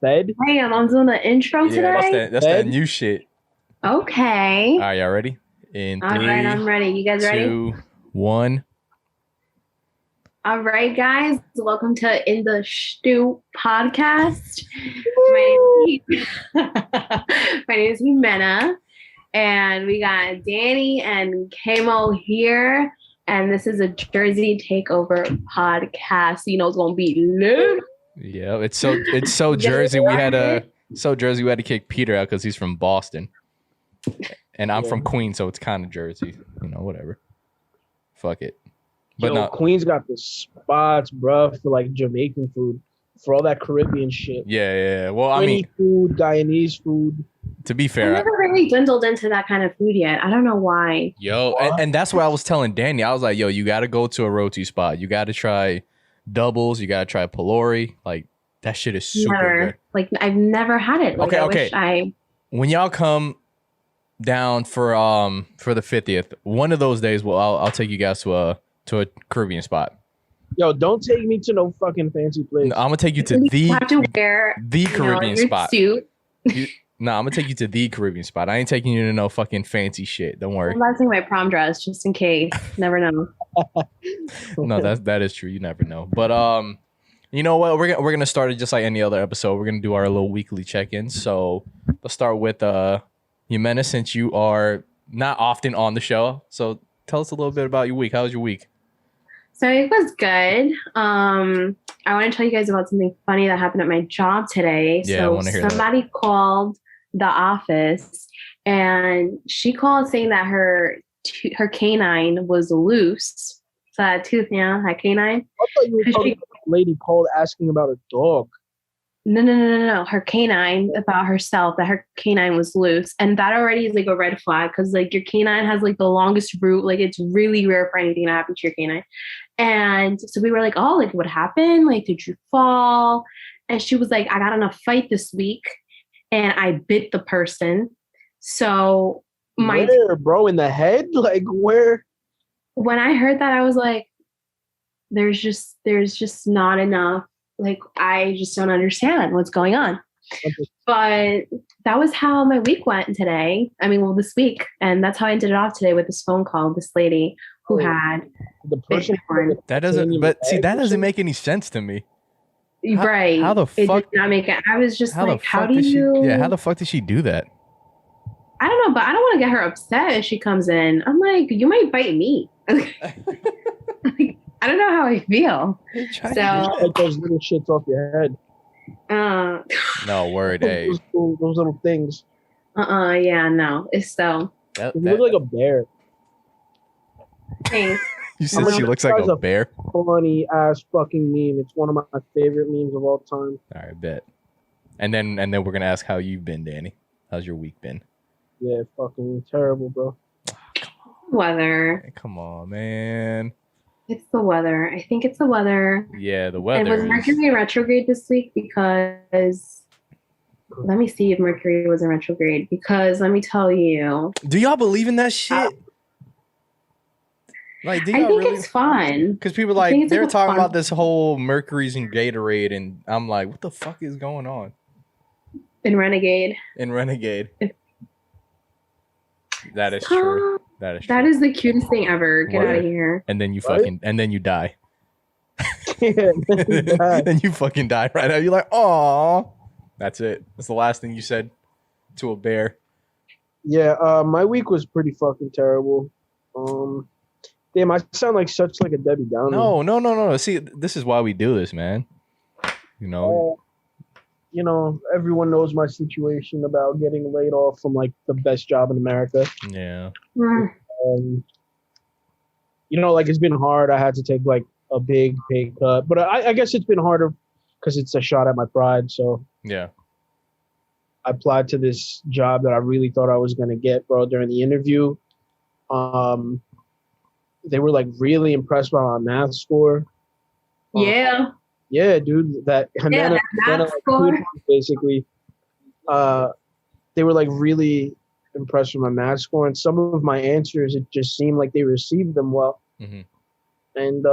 instead. Damn, I'm doing the intro today. That's that new shit. Okay. All right, y'all ready? In All 3, right, I'm ready. You guys ready? 2, 1. All right, guys. Welcome to In The Stu Podcast. My name is Jimena, and we got Danny and Kamo here. And this is a Jersey Takeover podcast. So you know it's gonna be lit. Yeah, it's so Jersey. We had to kick Peter out because he's from Boston, and I'm from Queens, so it's kind of Jersey. You know, whatever. Fuck it. But no, Queens got the spots, bro, for like Jamaican food, for all that Caribbean shit. Yeah. Well, I mean, food, Guyanese food. To be fair, I never really dwindled into that kind of food yet. I don't know why. Yo, and that's what I was telling Danny. I was like, yo, you got to go to a roti spot. You got to try doubles. You got to try Pelori. Like, that shit is super good. Like, I've never had it. Like, okay. When y'all come down for the 50th, one of those days, I'll take you guys to a Caribbean spot. Yo, don't take me to no fucking fancy place. No, I'm gonna take you to the Caribbean spot. Suit. No, I'm gonna take you to the Caribbean spot. I ain't taking you to no fucking fancy shit. Don't worry. I'm not taking my prom dress just in case. Never know. No, that is true. You never know. But you know what? We're gonna start it just like any other episode. We're gonna do our little weekly check-ins. So let's start with Jimena, since you are not often on the show. So tell us a little bit about your week. How was your week? So it was good. I want to tell you guys about something funny that happened at my job today. Yeah, so I want to hear somebody called the office, and she called saying that her canine was loose. So that tooth, that canine. I thought you were talking about a lady called asking about a dog. No. Her canine, about herself, that her canine was loose. And that already is like a red flag because like your canine has like the longest root. Like it's really rare for anything to happen to your canine. And so we were like, oh, like what happened? Like, did you fall? And she was like, I got in a fight this week and I bit the person. So where, bro, in the head? Like where? When I heard that, I was like, there's just not enough. Like, I just don't understand what's going on. Okay. But that was how my week went today. I mean, well, this week. And that's how I ended it off today with this phone call with this lady who had the person. That doesn't make any sense to me. Right. How the fuck? It did not make it. I was just like, how do you? Yeah, how the fuck did she do that? I don't know, but I don't want to get her upset if she comes in. I'm like, you might bite me. Like, I don't know how I feel. So like those little shits off your head. No word, hey. Those little things. Yeah, no. It's so. You look like a bear. Thanks. You said she looks like a bear? Funny ass fucking meme. It's one of my favorite memes of all time. All right, bet. And then we're gonna ask how you've been, Danny. How's your week been? Yeah, fucking terrible, bro. Weather. Hey, come on, man. It's the weather. I think it's the weather. Yeah, the weather. And was Mercury in retrograde this week? Because let me see if Mercury was in retrograde. Because let me tell you. Do y'all believe in that shit? Like, do y'all I think really? It's fun. Because people they're talking about this whole Mercury's in Gatorade, and I'm like, what the fuck is going on? In Renegade. That is true. That is true. That is the cutest thing ever. Get out of here. And then you die. Then you fucking die right now. You're like, aw. That's it. That's the last thing you said to a bear. Yeah, my week was pretty fucking terrible. Damn, I sound like such like a Debbie Downer. No. See, this is why we do this, man. You know, everyone knows my situation about getting laid off from like the best job in America. Yeah. You know, like it's been hard. I had to take like a big pay cut, but I guess it's been harder because it's a shot at my pride. So yeah, I applied to this job that I really thought I was gonna get, bro. During the interview, they were like really impressed by my math score. Yeah. Yeah, dude, that basically, they were like really impressed with my math score, and some of my answers, it just seemed like they received them well. Mm-hmm. And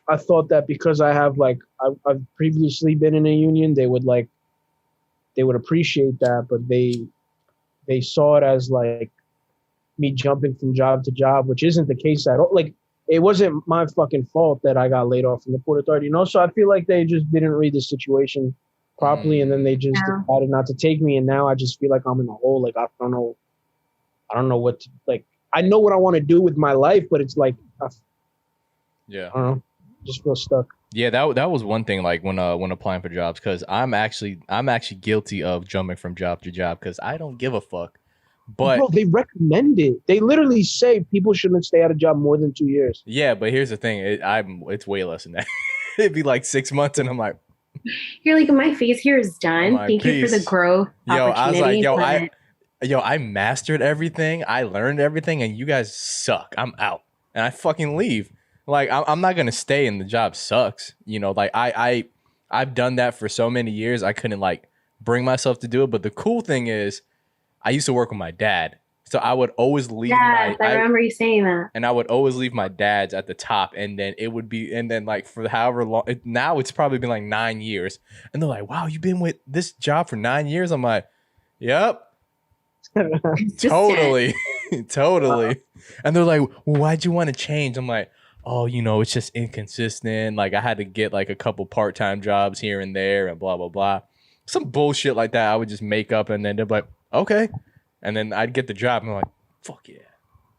I thought that because I have like I've previously been in a union, they would like they would appreciate that, but they saw it as like me jumping from job to job, which isn't the case at all. Like, it wasn't my fucking fault that I got laid off from the Port Authority, you know? So I feel like they just didn't read the situation properly, and then they just decided not to take me, and now I just feel like I'm in a hole. Like, I don't know what to, like, I know what I want to do with my life, but it's like, I don't know, just feel stuck. Yeah, that was one thing, like when applying for jobs, because I'm actually guilty of jumping from job to job because I don't give a fuck. But bro, they recommend it. They literally say people shouldn't stay at a job more than 2 years. Yeah, but here's the thing: it's way less than that. It'd be like 6 months, and I'm like, you're like, my phase here is done. Like, thank you for the growth. I was like, I mastered everything. I learned everything, and you guys suck. I'm out, and I fucking leave. Like, I'm not gonna stay, and the job sucks. You know, like I've done that for so many years. I couldn't like bring myself to do it. But the cool thing is, I used to work with my dad, so I would always leave. I remember you saying that. And I would always leave my dad's at the top, and then it would be, and then like for however long. Now it's probably been like 9 years, and they're like, "Wow, you've been with this job for 9 years." I'm like, "Yep." Totally. And they're like, well, why'd you want to change? I'm like, oh, you know, it's just inconsistent. Like, I had to get like a couple part-time jobs here and there and blah, blah, blah. Some bullshit like that I would just make up, and then they're like, okay. And then I'd get the job, and I'm like, fuck yeah.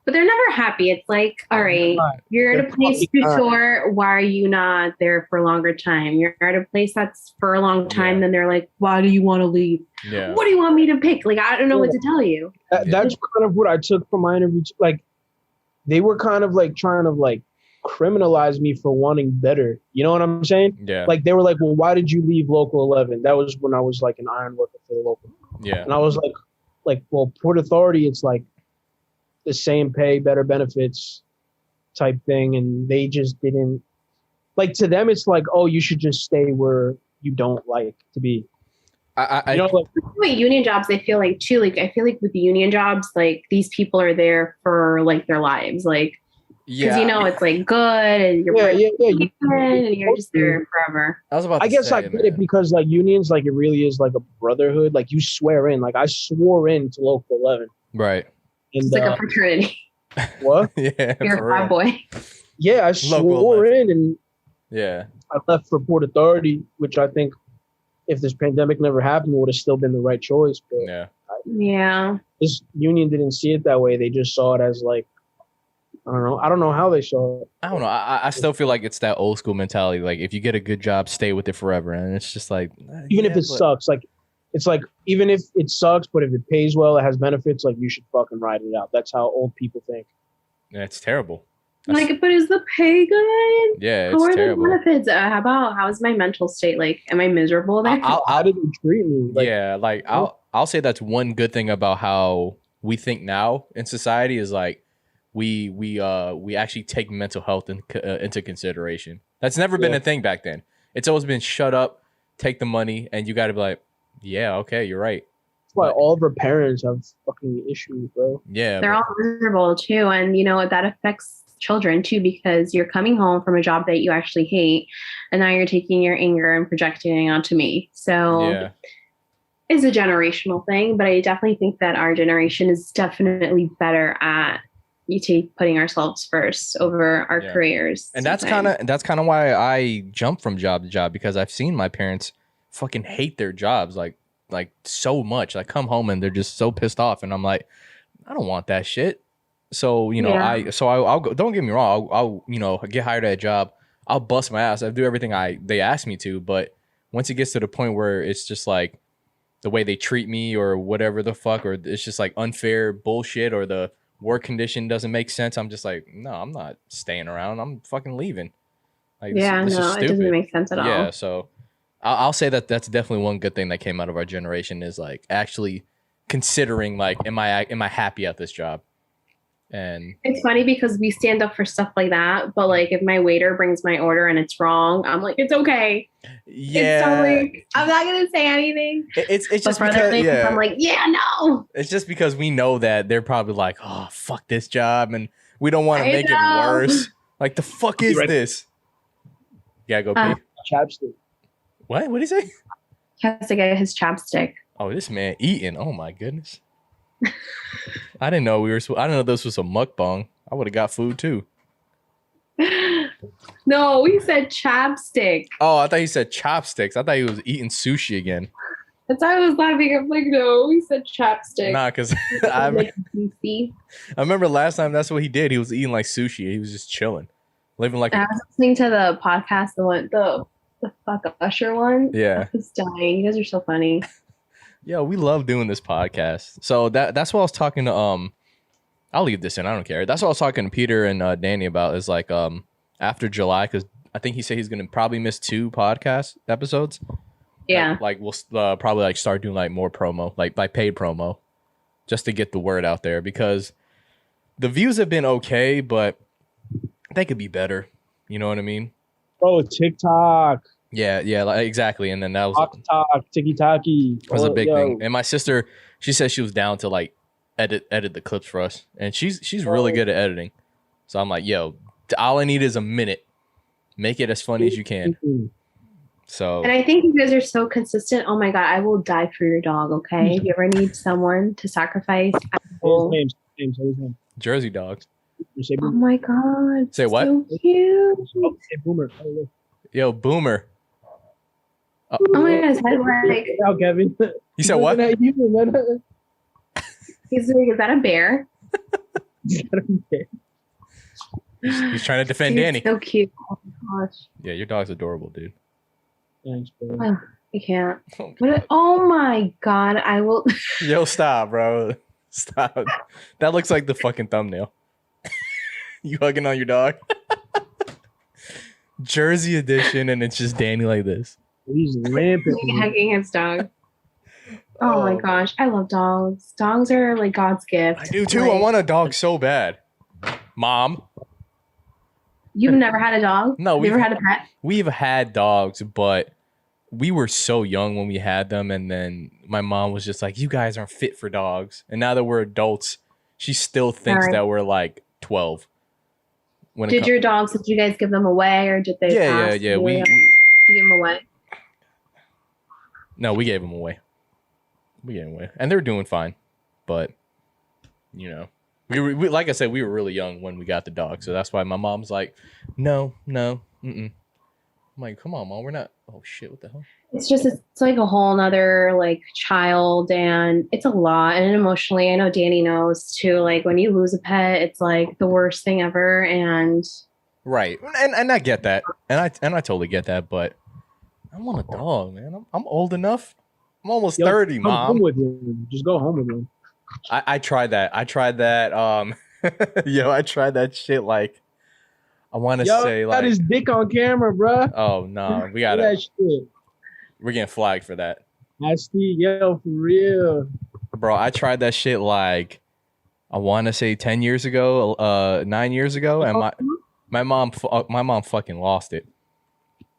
But they're never happy. It's like, all right, you're at a place too short. Why are you not there for a longer time? You're at a place that's for a long time. Then they're like, why do you want to leave? Yeah. What do you want me to pick? Like, I don't know what to tell you. That's kind of what I took from my interview. Like, they were kind of like trying to like criminalize me for wanting better. You know what I'm saying? Yeah. Like, they were like, well, why did you leave Local 11? That was when I was like an iron worker for the local. Yeah. And I was like, well, Port Authority, it's like the same pay, better benefits type thing. And they just didn't, like, to them, it's like, oh, you should just stay where you don't like to be. With union jobs, I feel like too, like, I feel like with the union jobs, like, these people are there for like their lives. Like, because you know, it's like good, and you're and you're just there forever. I guess I get it because like unions, like, it really is like a brotherhood. Like, you swear in. Like, I swore in to Local 11. Right. And, it's like a fraternity. What? Yeah. You're a bad boy. Yeah, I swore in, and I left for Port Authority, which I think if this pandemic never happened, would have still been the right choice. But this union didn't see it that way. They just saw it as like, I don't know how they saw it. I don't know. I still feel like it's that old school mentality. Like, if you get a good job, stay with it forever. And it's just like, even if it sucks, like, it's like, even if it sucks, but if it pays well, it has benefits, like, you should fucking ride it out. That's how old people think. Yeah, it's terrible. Like, but is the pay good? Yeah, it's terrible. How are the benefits? How's my mental state? Like, am I miserable there? How did they treat me? Like, I'll say that's one good thing about how we think now in society is like, we actually take mental health into consideration. That's never been a thing back then. It's always been shut up, take the money, and you got to be like, yeah, okay, you're right. That's why all of our parents have fucking issues, bro. Yeah, they're all miserable too, and you know that affects children too, because you're coming home from a job that you actually hate, and now you're taking your anger and projecting it onto me. So it's a generational thing, but I definitely think that our generation is definitely better at putting ourselves first over our careers. And that's kind of why I jump from job to job, because I've seen my parents fucking hate their jobs like so much. I come home and they're just so pissed off, and I'm like, I don't want that shit. So, you know, I'll go, don't get me wrong, I'll you know, get hired at a job, I'll bust my ass, I'll do everything they ask me to, but once it gets to the point where it's just like the way they treat me or whatever the fuck, or it's just like unfair bullshit, or the work condition doesn't make sense, I'm just like, no, I'm not staying around, I'm fucking leaving. Like, this is stupid. It doesn't make sense at all. Yeah, so I'll say that that's definitely one good thing that came out of our generation, is like actually considering like, am I happy at this job? And it's funny because we stand up for stuff like that, but like if my waiter brings my order and it's wrong, I'm like, it's okay. Yeah, totally, I'm not gonna say anything. It's just because I'm like, no. It's just because we know that they're probably like, oh, fuck this job, and we don't want to make it worse. Like, the fuck is this? Yeah, go pee. Chapstick. What did he say? He has to get his chapstick. Oh, this man eating. Oh my goodness. I didn't know I didn't know this was a mukbang. I would have got food too. No, we said chapstick. Oh, I thought he said chopsticks. I thought he was eating sushi again. That's why I was laughing. I'm like, no, we said chapstick. Nah, because I remember last time that's what he did. He was eating like sushi. He was just chilling, living like. I was listening to the podcast, the fuck Usher one. Yeah, I was dying. You guys are so funny. Yeah, we love doing this podcast. So that's what I was talking to. I'll leave this in. I don't care. That's what I was talking to Peter and Danny about. Is like after July, because I think he said he's gonna probably miss 2 podcast episodes. Yeah. Like we'll probably like start doing like more promo, like paid promo, just to get the word out there, because the views have been okay, but they could be better. You know what I mean? Oh, TikTok. Yeah, like, exactly. And then that was TikTok, tiki-taki. Was a big thing. And my sister, she said she was down to like edit the clips for us, and she's really good at editing. So I'm like, yo, all I need is a minute. Make it as funny as you can. So, and I think you guys are so consistent. Oh my god, I will die for your dog. Okay, if you ever need someone to sacrifice, I will. His name. Jersey dog. Oh my god, say what? So cute. Oh, say Boomer. Yo, Boomer. Oh my god, his head like. Now, Kevin. You said what? He's like, is that a bear? He's trying to defend Dude, Danny. So cute. Oh my gosh. Yeah, your dog's adorable, dude. Thanks, bro. Oh, I can't. Oh my god, I will. Yo, stop, bro. Stop. That looks like the fucking thumbnail. You hugging on your dog? Jersey edition, and it's just Danny like this. He's rampant. Hugging his dog. Oh my gosh, I love dogs. Dogs are like God's gift. I do too. Like, I want a dog so bad. Mom. You've never had a dog? No, we've never had a pet. We've had dogs, but we were so young when we had them, and then my mom was just like, "You guys aren't fit for dogs." And now that we're adults, she still thinks that we're like 12. Did you guys give them away, or did they? Yeah. We give them away. No, we gave them away. And they're doing fine, but you know. We like I said, we were really young when we got the dog, so that's why my mom's like, no, I'm like, come on, Mom, we're not. Oh shit, what the hell? It's like a whole nother like child, and it's a lot, and emotionally, I know Danny knows too. Like when you lose a pet, it's like the worst thing ever, and right, and I get that, and I totally get that, but I want a dog, man. I'm old enough. I'm almost 30, Mom. Home with him. Just go home with him. I tried that. I tried that shit like I want to say like got his dick on camera, bruh. Oh no, we got that shit. We're getting flagged for that. Nasty, for real. Bro, I tried that shit like I want to say 10 years ago, 9 years ago, and my mom fucking lost it.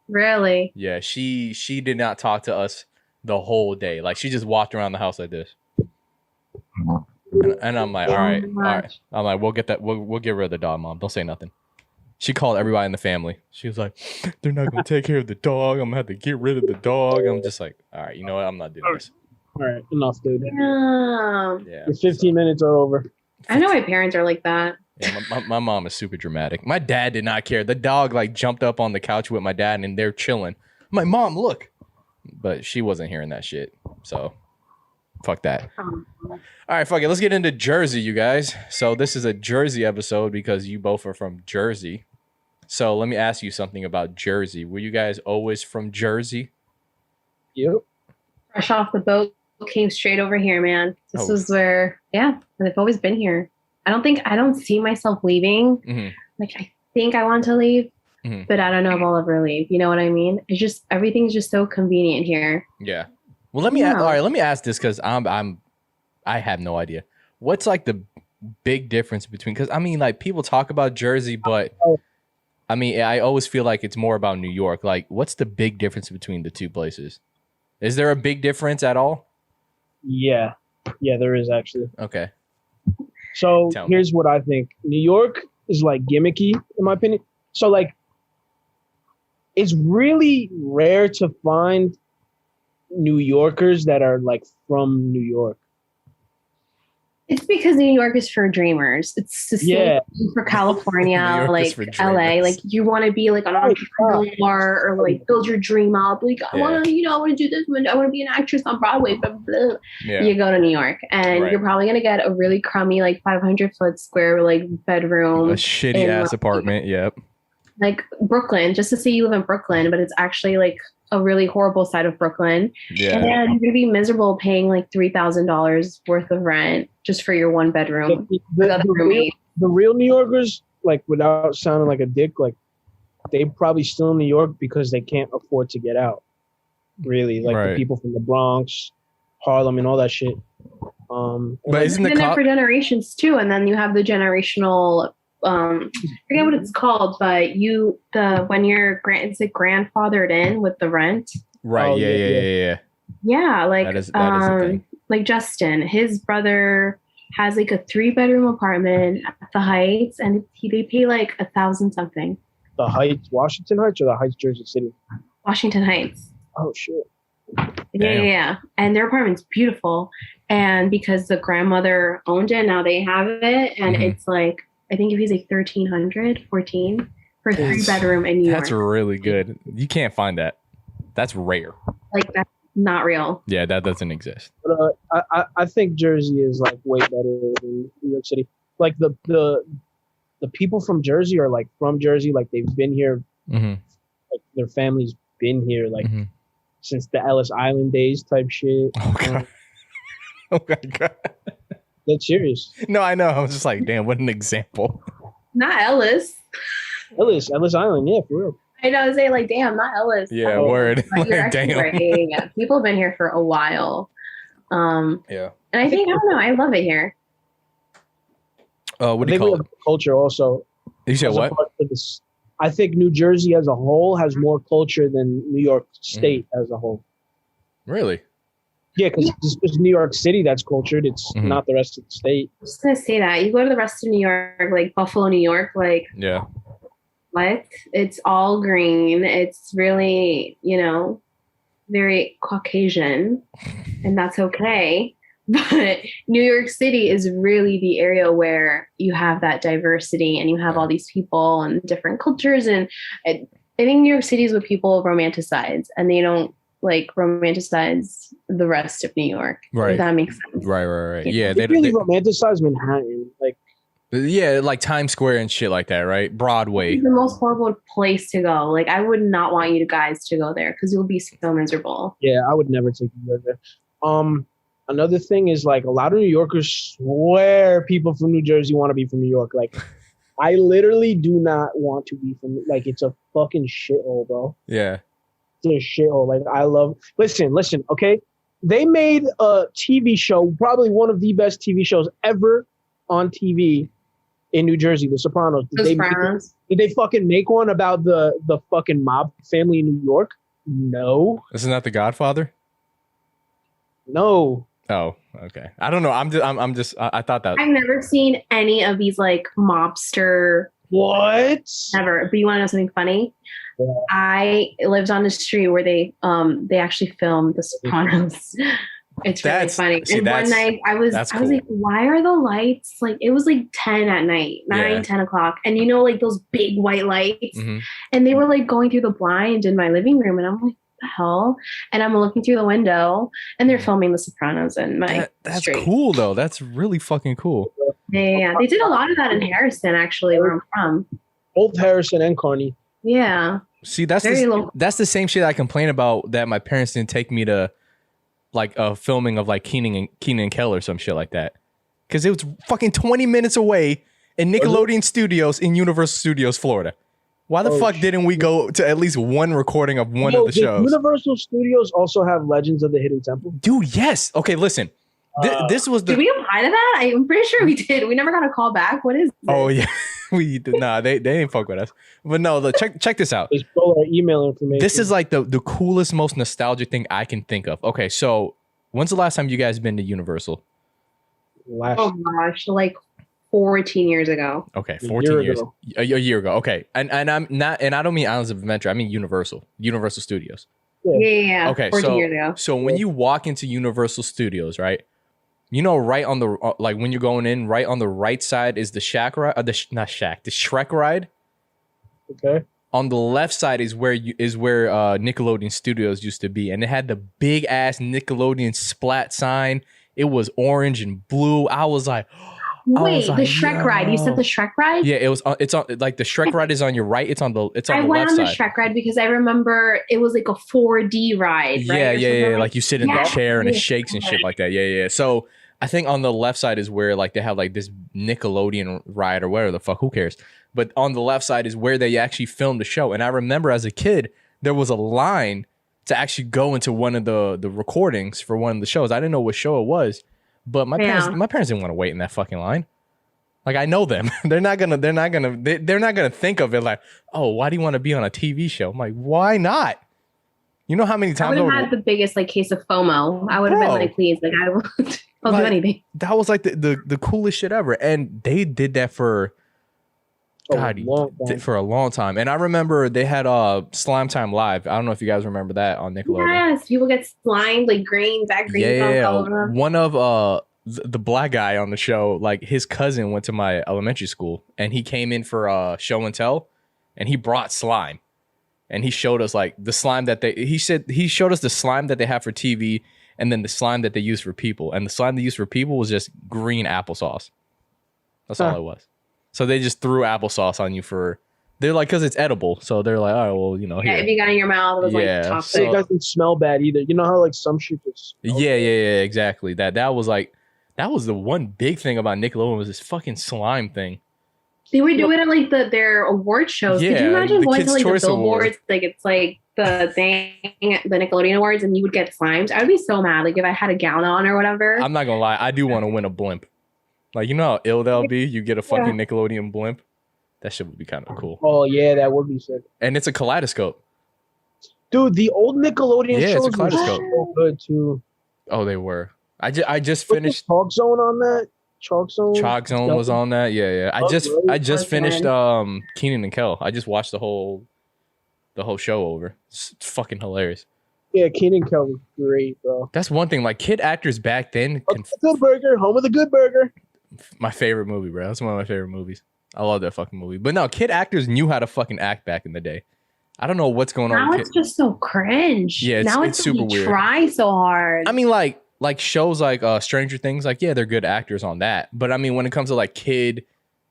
Really? Yeah, she did not talk to us the whole day. Like she just walked around the house like this. And I'm like, all right. I'm like, we'll get rid of the dog, Mom. Don't say nothing. She called everybody in the family. She was like, they're not gonna take care of the dog. I'm gonna have to get rid of the dog. I'm just like, all right, you know what? I'm not doing this. All right, enough, dude. Yeah. The 15 minutes are over. I know my parents are like that. Yeah, my mom is super dramatic. My dad did not care. The dog like jumped up on the couch with my dad, and they're chilling. I'm like, Mom, look. But she wasn't hearing that shit. So fuck that. All right, fuck it. Let's get into Jersey, you guys. So this is a Jersey episode because you both are from Jersey. So let me ask you something about Jersey. Were you guys always from Jersey? Yep. Fresh off the boat, came straight over here, man. This was where, I've always been here. I don't see myself leaving. Mm-hmm. Like, I think I want to leave, but I don't know if I'll ever leave. You know what I mean? It's just, everything's just so convenient here. Yeah. Well, let me ask this because I have no idea. What's like the big difference between? Because I mean, like people talk about Jersey, but I mean, I always feel like it's more about New York. Like, what's the big difference between the two places? Is there a big difference at all? Yeah, there is actually. Okay. So here's what I think. New York is like gimmicky, in my opinion. So like, it's really rare to find New Yorkers that are like from New York. It's because New York is for dreamers. It's the same for California, like LA. Like you want to be like an entrepreneur or like build your dream up. Like I want to, I want to do this. I want to be an actress on Broadway. Blah, blah, blah. Yeah. You go to New York, and you're probably gonna get a really crummy, like 500-foot square, like bedroom, a shitty ass apartment. Yep. Like Brooklyn, just to say you live in Brooklyn, but it's actually like a really horrible side of Brooklyn. Yeah. And you're gonna be miserable paying like $3,000 worth of rent just for your one bedroom. The real New Yorkers, like without sounding like a dick, like they probably still in New York because they can't afford to get out. Really, like the people from the Bronx, Harlem, and all that shit. But isn't the for generations too? And then you have the generational. I forget what it's called, but when you're it's like grandfathered in with the rent. Right. Oh, yeah. Yeah, like that is a thing. Like Justin, his brother has like a 3-bedroom apartment at the Heights, and they pay like $1,000 something. The Heights, Washington Heights, or the Heights, Jersey City? Washington Heights. Oh shit. Yeah. And their apartment's beautiful, and because the grandmother owned it, now they have it, and it's like. I think if he's like $1,300, $1,400 for a 3-bedroom in New York. That's really good. You can't find that. That's rare. Like that's not real. Yeah, that doesn't exist. But, I think Jersey is like way better than New York City. Like the people from Jersey are like from Jersey, like they've been here. Like their family's been here like since the Ellis Island days type shit. Oh god. Oh my god. That's serious. No, I know. I was just like, damn, what an example. Not Ellis. Ellis Island, yeah, for real. I know, I was saying like, damn, not Ellis. Yeah, word. Like, damn. Right. Yeah. People have been here for a while. Yeah. And I think, I don't know, I love it here. What do you call it? Culture also. You said what? I think New Jersey as a whole has more culture than New York State as a whole. Really? Yeah, because it's New York City that's cultured. It's not the rest of the state. I was just going to say that. You go to the rest of New York, like Buffalo, New York, like... Yeah. What? It's all green. It's really, very Caucasian. And that's okay. But New York City is really the area where you have that diversity and you have all these people and different cultures. And I think New York City is what people romanticize. And they don't like romanticize the rest of New York. Right. If that makes sense. Right. Yeah. They really romanticize Manhattan. Like Times Square and shit like that, right? Broadway. It's the most horrible place to go. Like I would not want you guys to go there because you'll be so miserable. Yeah, I would never take you there. Another thing is like a lot of New Yorkers swear people from New Jersey want to be from New York. Like I literally do not want to be from like it's a fucking shithole, bro. Yeah. It's a shithole. Like I love listen, okay? They made a TV show, probably one of the best TV shows ever on TV in New Jersey, The Sopranos. Did they fucking make one about the fucking mob family in New York? No. Isn't that The Godfather? No. Oh, okay. I don't know. I thought that. I've never seen any of these like mobster. What? Never. But you want to know something funny? Yeah. I lived on a street where they actually filmed The Sopranos. It's really funny. And one night I was like, why are the lights like, it was like 10 at night, 10 o'clock. And like those big white lights and they were like going through the blind in my living room. And I'm like, what the hell? And I'm looking through the window and they're filming The Sopranos in my That's street. Cool though. That's really fucking cool. Yeah. They did a lot of that in Harrison actually, where I'm from. Both Harrison and Kearney. Yeah. See, that's the same shit I complain about that my parents didn't take me to like a filming of like Kenan and Kel or some shit like that. Because it was fucking 20 minutes away in Nickelodeon Studios in Universal Studios, Florida. Why the fuck didn't we go to at least one recording of one of the shows? Universal Studios also have Legends of the Hidden Temple? Dude, yes. Okay, listen. This was the... Did we apply to that? I'm pretty sure we did. We never got a call back. What is this? Oh, yeah. We did. Nah, they didn't fuck with us. But no, check this out. They stole our email information. This is like the coolest, most nostalgic thing I can think of. Okay, so when's the last time you guys been to Universal? Oh gosh, like 14 years ago. Okay, 14 years. A year ago. Okay. And I'm not, and I don't mean Islands of Adventure. I mean Universal Studios. Yeah. Okay, 14 years ago. so when you walk into Universal Studios, right? You know, right on the like when you're going in, right on the right side is the Shack ride, not Shack, the Shrek ride. Okay. On the left side is where Nickelodeon Studios used to be, and it had the big ass Nickelodeon splat sign. It was orange and blue. I was like, wait, the Shrek ride. You said the Shrek ride? Yeah, it was. It's on like the Shrek ride is on your right. It's on the left side. I went on the Shrek ride because I remember it was like a 4D ride. Right? Yeah. Like you sit in the chair and it shakes and shit like that. Yeah. So I think on the left side is where like they have like this Nickelodeon ride or whatever the fuck. Who cares? But on the left side is where they actually filmed the show. And I remember as a kid, there was a line to actually go into one of the recordings for one of the shows. I didn't know what show it was, but my parents didn't want to wait in that fucking line. Like I know them. They're not gonna think of it like, oh, why do you want to be on a TV show? I'm like, why not? You know how many times I would have had the biggest like case of FOMO. I would have been like, please, like I'll do anything. That was like the coolest shit ever. And they did that for for a long time. And I remember they had Slime Time Live. I don't know if you guys remember that on Nickelodeon. Yes, people get slimed like green, that green all over them. One of the black guy on the show, like his cousin went to my elementary school and he came in for show and tell and he brought slime. And he showed us like the slime that he showed us the slime that they have for TV and then the slime that they use for people. And the slime they used for people was just green applesauce. That's all it was. So they just threw applesauce on you they're like, because it's edible. So they're like, all right, well, you know. Yeah, if you got it in your mouth, it was like toxic. So it doesn't smell bad either. You know how like some shit just Yeah, exactly. That was the one big thing about Nickelodeon was this fucking slime thing. They would do it at like their award shows. Yeah, could you imagine going to like Choice the billboards? Awards. Like it's like the thing, the Nickelodeon Awards, and you would get slimed. I would be so mad. Like if I had a gown on or whatever. I'm not gonna lie, I do want to win a blimp. Like, you know how ill that'll be? You get a fucking Nickelodeon blimp. That shit would be kind of cool. Oh yeah, that would be sick. And it's a kaleidoscope. Dude, the old Nickelodeon shows it's a kaleidoscope. were so good too. Oh, they were. I just finished Chalk Zone on that. Chalk Zone was on that. Yeah. I just finished Kenan and Kel. I just watched the whole show over. It's fucking hilarious. Yeah, Kenan and Kel was great, bro. That's one thing. Like kid actors back then. Good Burger, home of the Good Burger. My favorite movie, bro. That's one of my favorite movies. I love that fucking movie. But no, kid actors knew how to fucking act back in the day. I don't know what's going on. Now it's just so cringe. Yeah, it's super weird. Try so hard. I mean, like shows like Stranger Things, like yeah, they're good actors on that. But I mean, when it comes to like kid,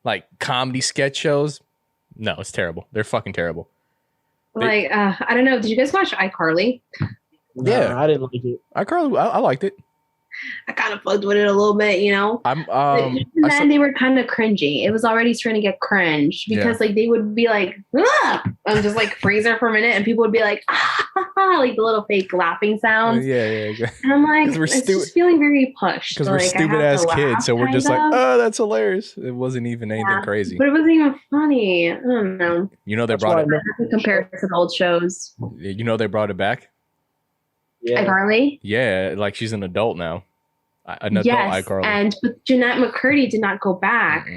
like comedy sketch shows, no, it's terrible. They're fucking terrible. I don't know. Did you guys watch iCarly? Yeah, I didn't like it. iCarly, I liked it. I kind of fucked with it a little bit, you know. Then they were kind of cringy. It was already starting to get cringe because like they would be like, I'm just like freeze her for a minute, and people would be like, like the little fake laughing sounds. Yeah. And I'm like, it's just feeling very pushed. Because we're stupid ass kids, so we're just like, oh, that's hilarious. It wasn't even anything crazy, but it wasn't even funny. I don't know. You know they brought it compared to the old shows. You know they brought it back. Yeah, iCarly. Yeah, like she's an adult now. An adult iCarly. But Jeanette McCurdy did not go back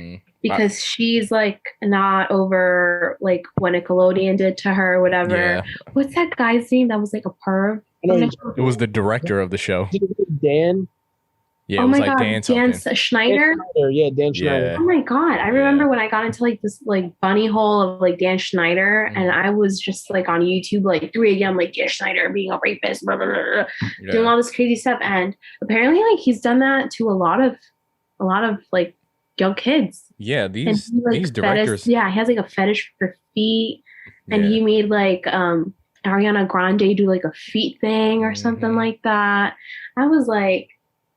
because she's like not over like what Nickelodeon did to her or whatever. Yeah. What's that guy's name that was like a perv? It was the director of the show. Dan. Yeah, it was like Dan Schneider. Yeah, Dan Schneider. Yeah. Oh my god! I remember when I got into like this like bunny hole of like Dan Schneider, and I was just like on YouTube like 3 a.m. like Dan Schneider being a rapist, blah, blah, blah, blah, doing all this crazy stuff, and apparently like he's done that to a lot of like young kids. Yeah, these directors. He has like a fetish for feet, and he made like Ariana Grande do like a feet thing or something like that. I was like.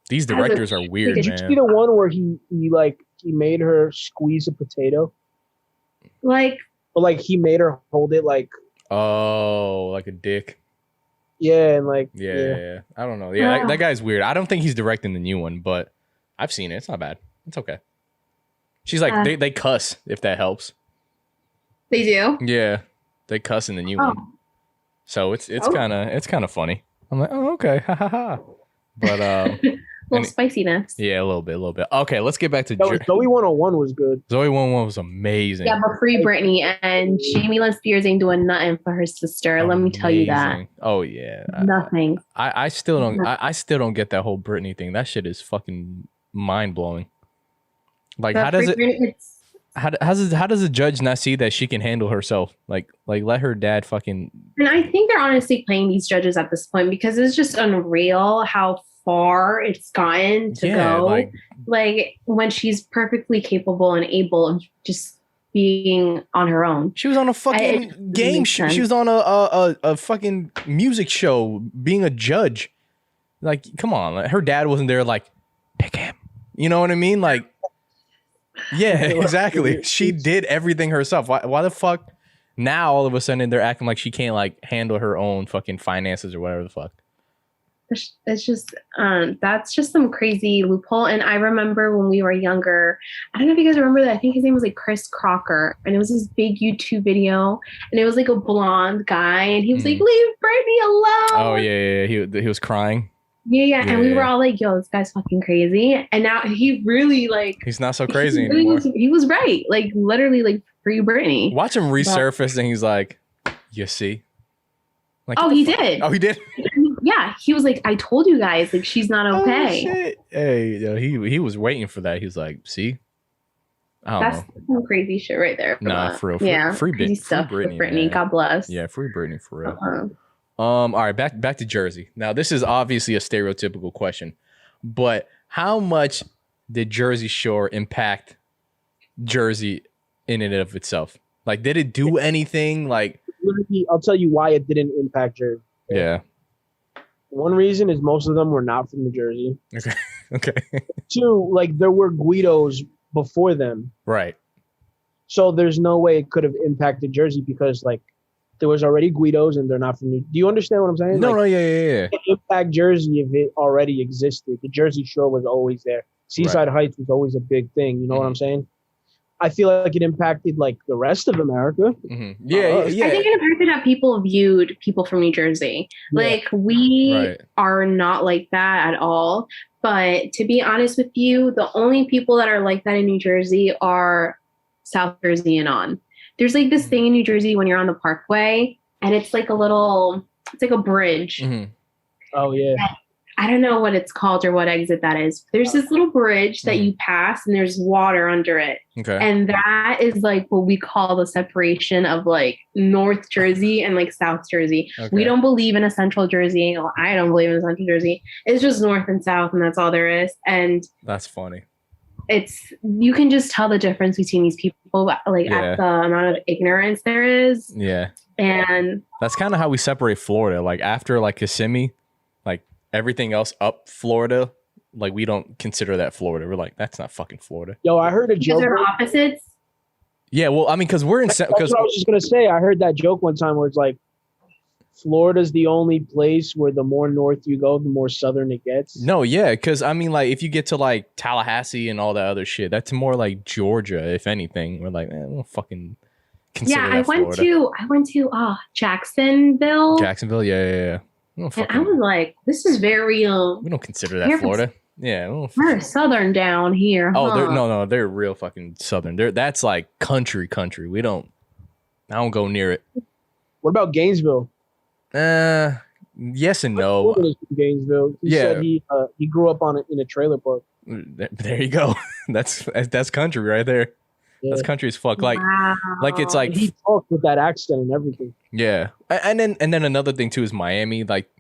These directors are weird, Did you see the one where he made her squeeze a potato? Like he made her hold it like. Oh, like a dick. Yeah, and like. Yeah. I don't know. Yeah, that guy's weird. I don't think he's directing the new one, but I've seen it. It's not bad. It's okay. She's like they cuss if that helps. They do. Yeah, they cuss in the new one, so it's kind of funny. I'm like, oh okay, ha ha ha. But little spiciness. Yeah, a little bit. Okay, let's get back to Zoe 101 was good. Zoe 101 was amazing. Yeah, but free Britney, and Jamie Lynn Spears ain't doing nothing for her sister. Let me tell you that. Oh yeah, nothing. I still don't. I still don't get that whole Britney thing. That shit is fucking mind blowing. Like, But how does it? Britney, How does a judge not see that she can handle herself? Like let her dad fucking. And I think they're honestly playing these judges at this point because it's just unreal how far it's gotten to go. Like when she's perfectly capable and able of just being on her own. She was on a fucking game show. She was on a fucking music show being a judge. Like, come on. Like, her dad wasn't there like, pick him. You know what I mean? Like, yeah, exactly. She did everything herself. Why the fuck now all of a sudden they're acting like she can't like handle her own fucking finances or whatever the fuck? It's just that's just some crazy loophole. And I remember when we were younger, I don't know if you guys remember that. I think his name was like Chris Crocker, and it was this big YouTube video, and it was like a blonde guy, and he was like, "Leave Britney alone." Oh yeah. He was crying. Yeah, and we were all like, "Yo, this guy's fucking crazy." And now he really like he's not so crazy anymore. He was right, like literally, like free Britney. Watch him resurface, and he's like, "You see." Like, he did. Oh, he did. Yeah, he was like, "I told you guys, like she's not okay." Oh, shit. Hey, yo, he was waiting for that. He was like, "See, that's some crazy shit right there." Nah, for real. Yeah, free stuff Britney, with Britney. God bless. Yeah, free Britney for real. All right, back to Jersey. Now, this is obviously a stereotypical question, but how much did Jersey Shore impact Jersey in and of itself? Like, did it do anything? Like, I'll tell you why it didn't impact Jersey. Yeah. One reason is most of them were not from New Jersey. Okay. Two, like there were Guidos before them. Right. So there's no way it could have impacted Jersey because like there was already Guidos and they're not from New. Do you understand what I'm saying? No, like, yeah. It impact Jersey if it already existed. The Jersey Shore was always there. Seaside Heights was always a big thing. You know what I'm saying? I feel like it impacted like the rest of America. Mm-hmm. Yeah. I think it impacted how people viewed people from New Jersey. Yeah. Like we are not like that at all. But to be honest with you, the only people that are like that in New Jersey are South Jersey and on. There's like this thing in New Jersey when you're on the Parkway and it's like it's like a bridge. Mm-hmm. Oh yeah. I don't know what it's called or what exit that is. There's this little bridge that you pass and there's water under it. Okay. And that is like what we call the separation of like North Jersey and like South Jersey. Okay. We don't believe in a Central Jersey. Well, I don't believe in a Central Jersey. It's just North and South and that's all there is. And that's funny. You can just tell the difference between these people like at the amount of ignorance there is. Yeah. And that's kind of how we separate Florida. Like after like Kissimmee, like everything else up Florida, like we don't consider that Florida. We're like, that's not fucking Florida. Yo, I heard a joke. They're opposites. Yeah, well, I mean, because we're in. That's what I was just gonna say. I heard that joke one time where it's like, Florida's the only place where the more north you go, the more southern it gets. No, yeah, because I mean, like, if you get to like Tallahassee and all that other shit, that's more like Georgia, if anything. We're like, we don't fucking consider that Florida. I went to Jacksonville. Jacksonville, yeah. And I was like, this is very we don't consider that Florida. Yeah, we're southern down here. Oh, they're real fucking southern. That's like country. We don't. I don't go near it. What about Gainesville? Yes and no. Gainesville. He said he grew up in a trailer park. There you go. That's country right there. Yeah. That's country as fuck. Like, like it's like he talks with that accent and everything. Yeah, and then another thing too is Miami. Like,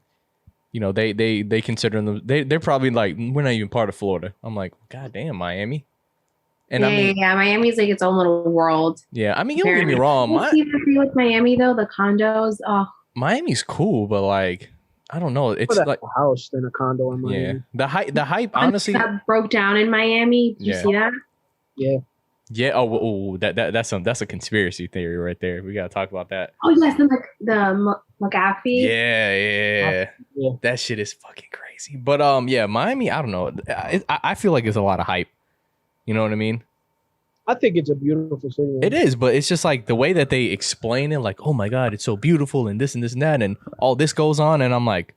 you know, they consider them. They're probably like, we're not even part of Florida. I'm like, God damn, Miami. And Miami's like its own little world. Yeah, I mean, you don't get me wrong. With Miami though, the condos. Oh, Miami's cool, but like, I don't know. It's like a house than a condo in Miami. Yeah, the hype. Honestly, that broke down in Miami. Did you see that? Yeah. Yeah. Oh, that's a conspiracy theory right there. We gotta talk about that. Oh yes, the McAfee. Yeah. That shit is fucking crazy. But Miami. I don't know. I feel like it's a lot of hype. You know what I mean? I think it's a beautiful city. Man. It is, but it's just like the way that they explain it, like, oh my God, it's so beautiful and this and that, and all this goes on, and I'm like,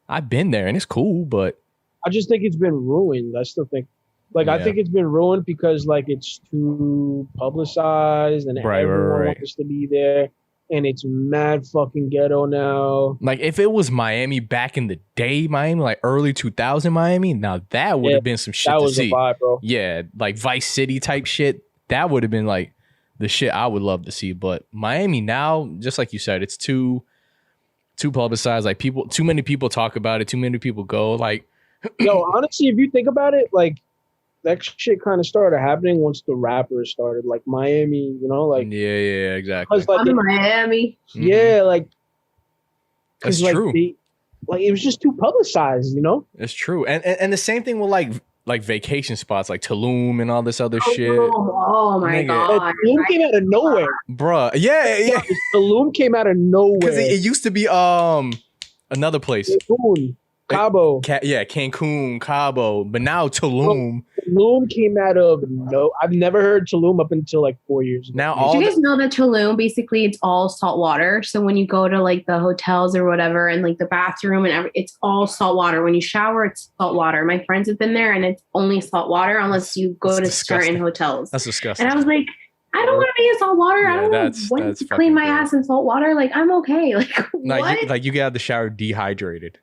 I've been there and it's cool, but I just think it's been ruined. I still think, like, I think it's been ruined because like it's too publicized and everyone wants to be there, and it's mad fucking ghetto now. Like if it was Miami back in the day, Miami, like early 2000 Miami, now that would have been some shit to see. That was a vibe, bro. Yeah, like Vice City type shit. That would have been like the shit I would love to see. But Miami now, just like you said, it's too publicized. Like too many people talk about it. Too many people go. Like, yo, honestly, if you think about it, like that shit kind of started happening once the rappers started, like Miami. You know, like yeah, exactly. Like, I'm in Miami. Yeah, like that's like, true. Like it was just too publicized. You know, it's true. And the same thing with like vacation spots like Tulum and all this other shit. Oh my god! Tulum came out of nowhere, bruh. Yeah. Tulum came out of nowhere because it used to be another place. Cabo. Cancun, Cabo, but now Tulum. Tulum came out of I've never heard Tulum up until like 4 years ago. Now, do you guys know that Tulum basically it's all salt water? So when you go to like the hotels or whatever, and like the bathroom and it's all salt water. When you shower, it's salt water. My friends have been there, and it's only salt water unless you go to certain hotels. That's disgusting. And I was like, I don't want to be in salt water. I don't want to clean my ass in salt water. Like I'm okay. Like what? You get out of the shower dehydrated.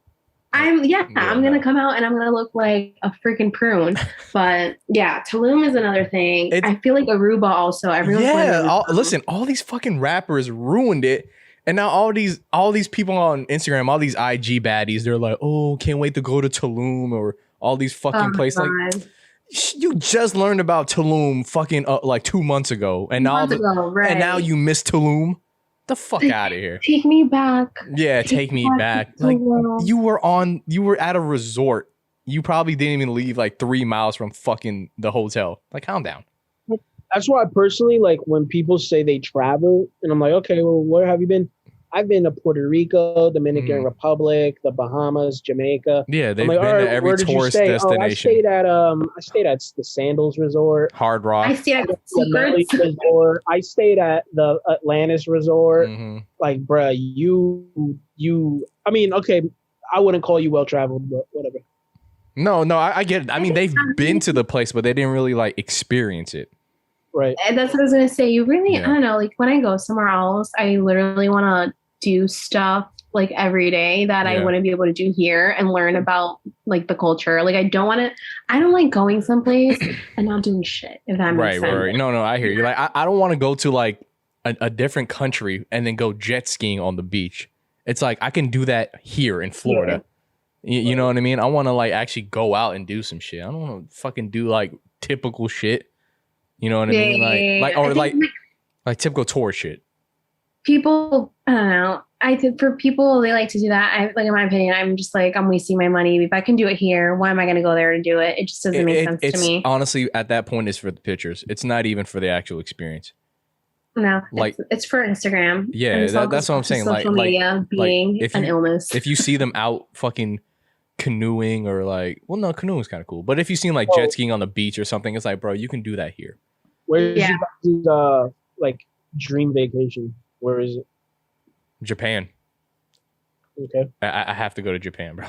I'm gonna come out and I'm gonna look like a freaking prune. But yeah, Tulum is another thing. I feel like Aruba also. Everyone's listen, all these fucking rappers ruined it, and now all these people on Instagram, all these IG baddies, they're like, oh, can't wait to go to Tulum or all these fucking places. Like, you just learned about Tulum fucking like 2 months ago, and now you miss Tulum. The fuck out of here. Take me back. Yeah, take me back. Like you were at a resort. You probably didn't even leave like 3 miles from fucking the hotel. Like, calm down. That's why personally, like when people say they travel and I'm like, okay, well, where have you been? I've been to Puerto Rico, Dominican Republic, the Bahamas, Jamaica. Yeah, they've been to every tourist destination. I stayed at the Sandals Resort. Hard Rock. I stayed at the Resort. I stayed at the Atlantis Resort. Like, bruh, you. I mean, okay, I wouldn't call you well traveled, but whatever. No, I get it. I mean, they've been to the place, but they didn't really like experience it. Right. And that's what I was gonna say. You really, I don't know. Like when I go somewhere else, I literally want to do stuff like every day that I wouldn't be able to do here and learn about like the culture. Like I don't like going someplace and not doing shit. If that makes sense. Right. No, I hear you. Like I don't want to go to like a different country and then go jet skiing on the beach. It's like I can do that here in Florida. You know what I mean? I want to like actually go out and do some shit. I don't want to fucking do like typical shit. You know what I mean? Like typical tour shit. People, I don't know. I think for people, they like to do that. In my opinion, I'm just like, I'm wasting my money. If I can do it here, why am I going to go there and do it? It just doesn't make sense to me. Honestly, at that point, it's for the pictures. It's not even for the actual experience. No, like it's for Instagram. Yeah, that's what I'm saying. Social media being an illness. If you see them out fucking canoeing or like, well, no, canoeing is kind of cool. But if you see them like jet skiing on the beach or something, it's like, bro, you can do that here. Where's your like dream vacation? Where is it? Japan. Okay. I have to go to Japan, bro.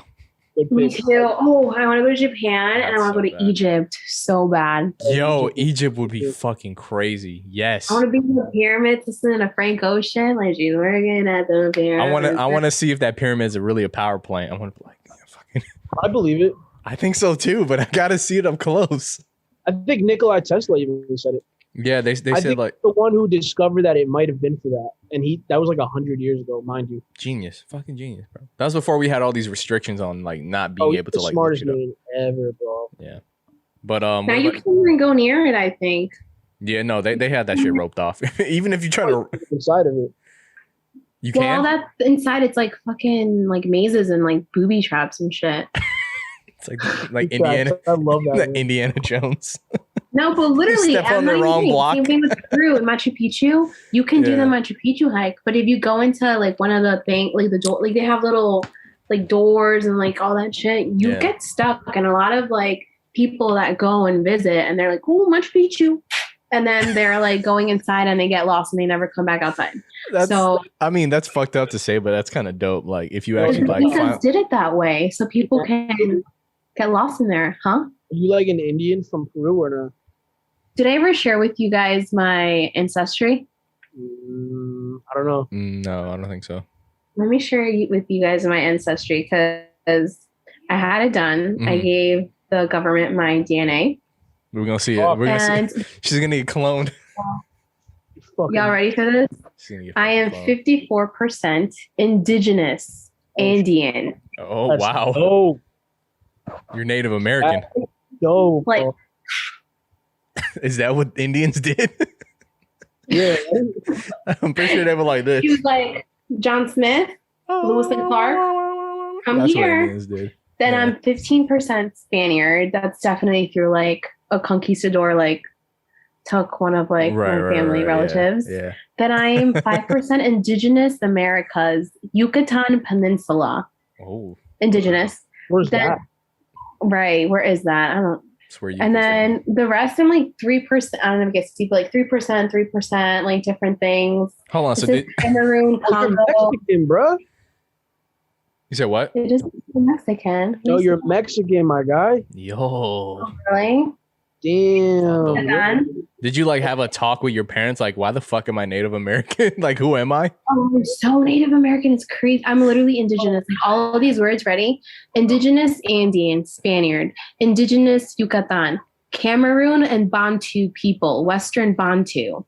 Me too. Oh, I want to go to Japan and I want to go to Egypt so bad. Yo, Egypt would be fucking crazy. Yes. I want to be in the pyramids, listening to Frank Ocean. Like she's working at the pyramids. I want to see if that pyramid is really a power plant. I want to be like, fucking. I believe it. I think so too, but I gotta see it up close. I think Nikola Tesla even said it. Yeah, they said like the one who discovered that it might have been for that, and that was like 100 years ago, mind you. Genius, fucking genius, bro. That was before we had all these restrictions on like not being able to like. Smartest man ever, bro. Yeah, but now you can't even go near it. I think. Yeah, no, they had that shit roped off. Even if you try to inside of it, you can. Well, that inside it's like fucking like mazes and like booby traps and shit. It's like Indiana. I love that. Indiana Jones. No, but literally, step on the wrong block. Same thing with Peru and Machu Picchu. You can do the Machu Picchu hike, but if you go into like one of the things, like the door, like they have little like doors and like all that shit, you get stuck. And a lot of like people that go and visit, and they're like, "Oh, Machu Picchu," and then they're like going inside and they get lost and they never come back outside. I mean, that's fucked up to say, but that's kind of dope. Like if you actually like did it that way, so people can. Get lost in there, huh? Are you like an Indian from Peru or not? Did I ever share with you guys my ancestry? I don't know. No, I don't think so. Let me share with you guys my ancestry because I had it done. I gave the government my DNA. We're gonna see it. We're gonna see. She's gonna get cloned. Y'all ready for this? I am 54% indigenous Andean. Oh, That's wow. dope. You're Native American. Dope. Like, Is that what Indians did? Yeah. I'm pretty sure they were like this. he was like, John Smith, Lewis and Clark, come That's what here. Indians did. Then I'm 15% Spaniard. That's definitely through like a conquistador, like took one of like my family relatives. Yeah. Then I'm 5% indigenous Americas, Yucatan Peninsula. Oh. Indigenous. Where's that? Right. Where is that? I don't. And then the rest, I'm like 3%. I don't know if I guess people like 3%, like different things. Hold on. So Cameroon, Congo. You're Mexican, bro. You said what? It is Mexican. No, you're Mexican, my guy. Yo. Oh, really? Damn. Did you like have a talk with your parents? Like, why the fuck am I Native American? Like, who am I? Oh, I'm so Native American. It's crazy. I'm literally indigenous. Like, all of these words, ready? Indigenous Andean, Spaniard, indigenous Yucatan, Cameroon and Bantu people, Western Bantu.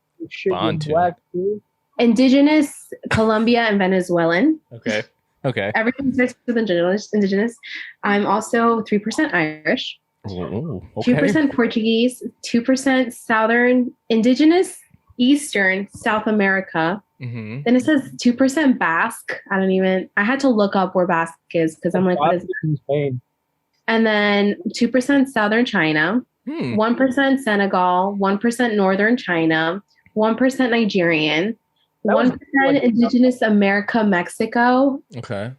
Bantu. Black, dude. Indigenous Colombia and Venezuelan. Okay. Everything starts with indigenous. I'm also 3% Irish. Ooh, okay. 2% Portuguese, 2% Southern Indigenous, Eastern South America. Then it says 2% Basque. I had to look up where Basque is because I'm like, what is that? And then 2% Southern China, 1% Senegal, 1% Northern China, 1% Nigerian, 1% Indigenous America, Mexico. Okay.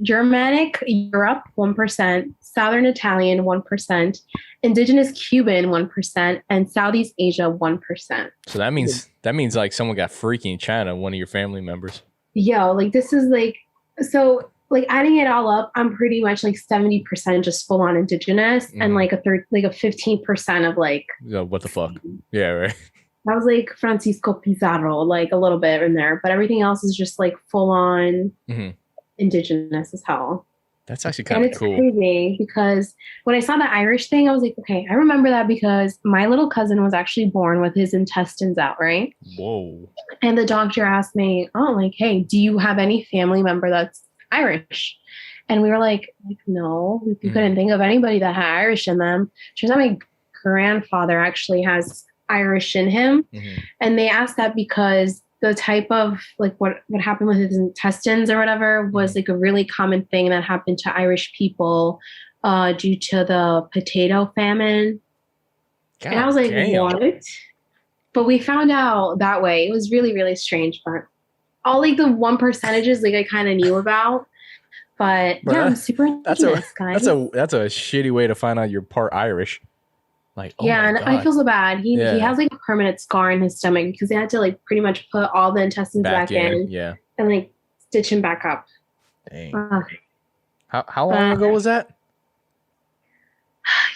Germanic Europe 1%, Southern Italian 1%, Indigenous Cuban 1%, and Southeast Asia 1%. So that means like someone got freaky in China, one of your family members. Yo, like this is like so like adding it all up, I'm pretty much like 70% just full on indigenous and like a 15% of like what the fuck? Yeah, right. That was like Francisco Pizarro, like a little bit in there, but everything else is just like full on indigenous as hell. That's actually kind of cool. And it's crazy because when I saw the Irish thing, I was like, okay, I remember that because my little cousin was actually born with his intestines out, right? Whoa. And the doctor asked me, hey, do you have any family member that's Irish? And we were like no, we couldn't think of anybody that had Irish in them. Turns out my grandfather actually has Irish in him. And they asked that because the type of like what happened with his intestines or whatever was like a really common thing that happened to Irish people due to the potato famine. God, and I was like, what? But we found out that way. It was really, really strange. But all like the 1%, like I kind of knew about. But yeah, I'm super indigenous, guys. That's a shitty way to find out you're part Irish. Like, oh yeah, and God. I feel so bad. He has like a permanent scar in his stomach because they had to like pretty much put all the intestines back in, and like stitch him back up. Dang. How long ago was that?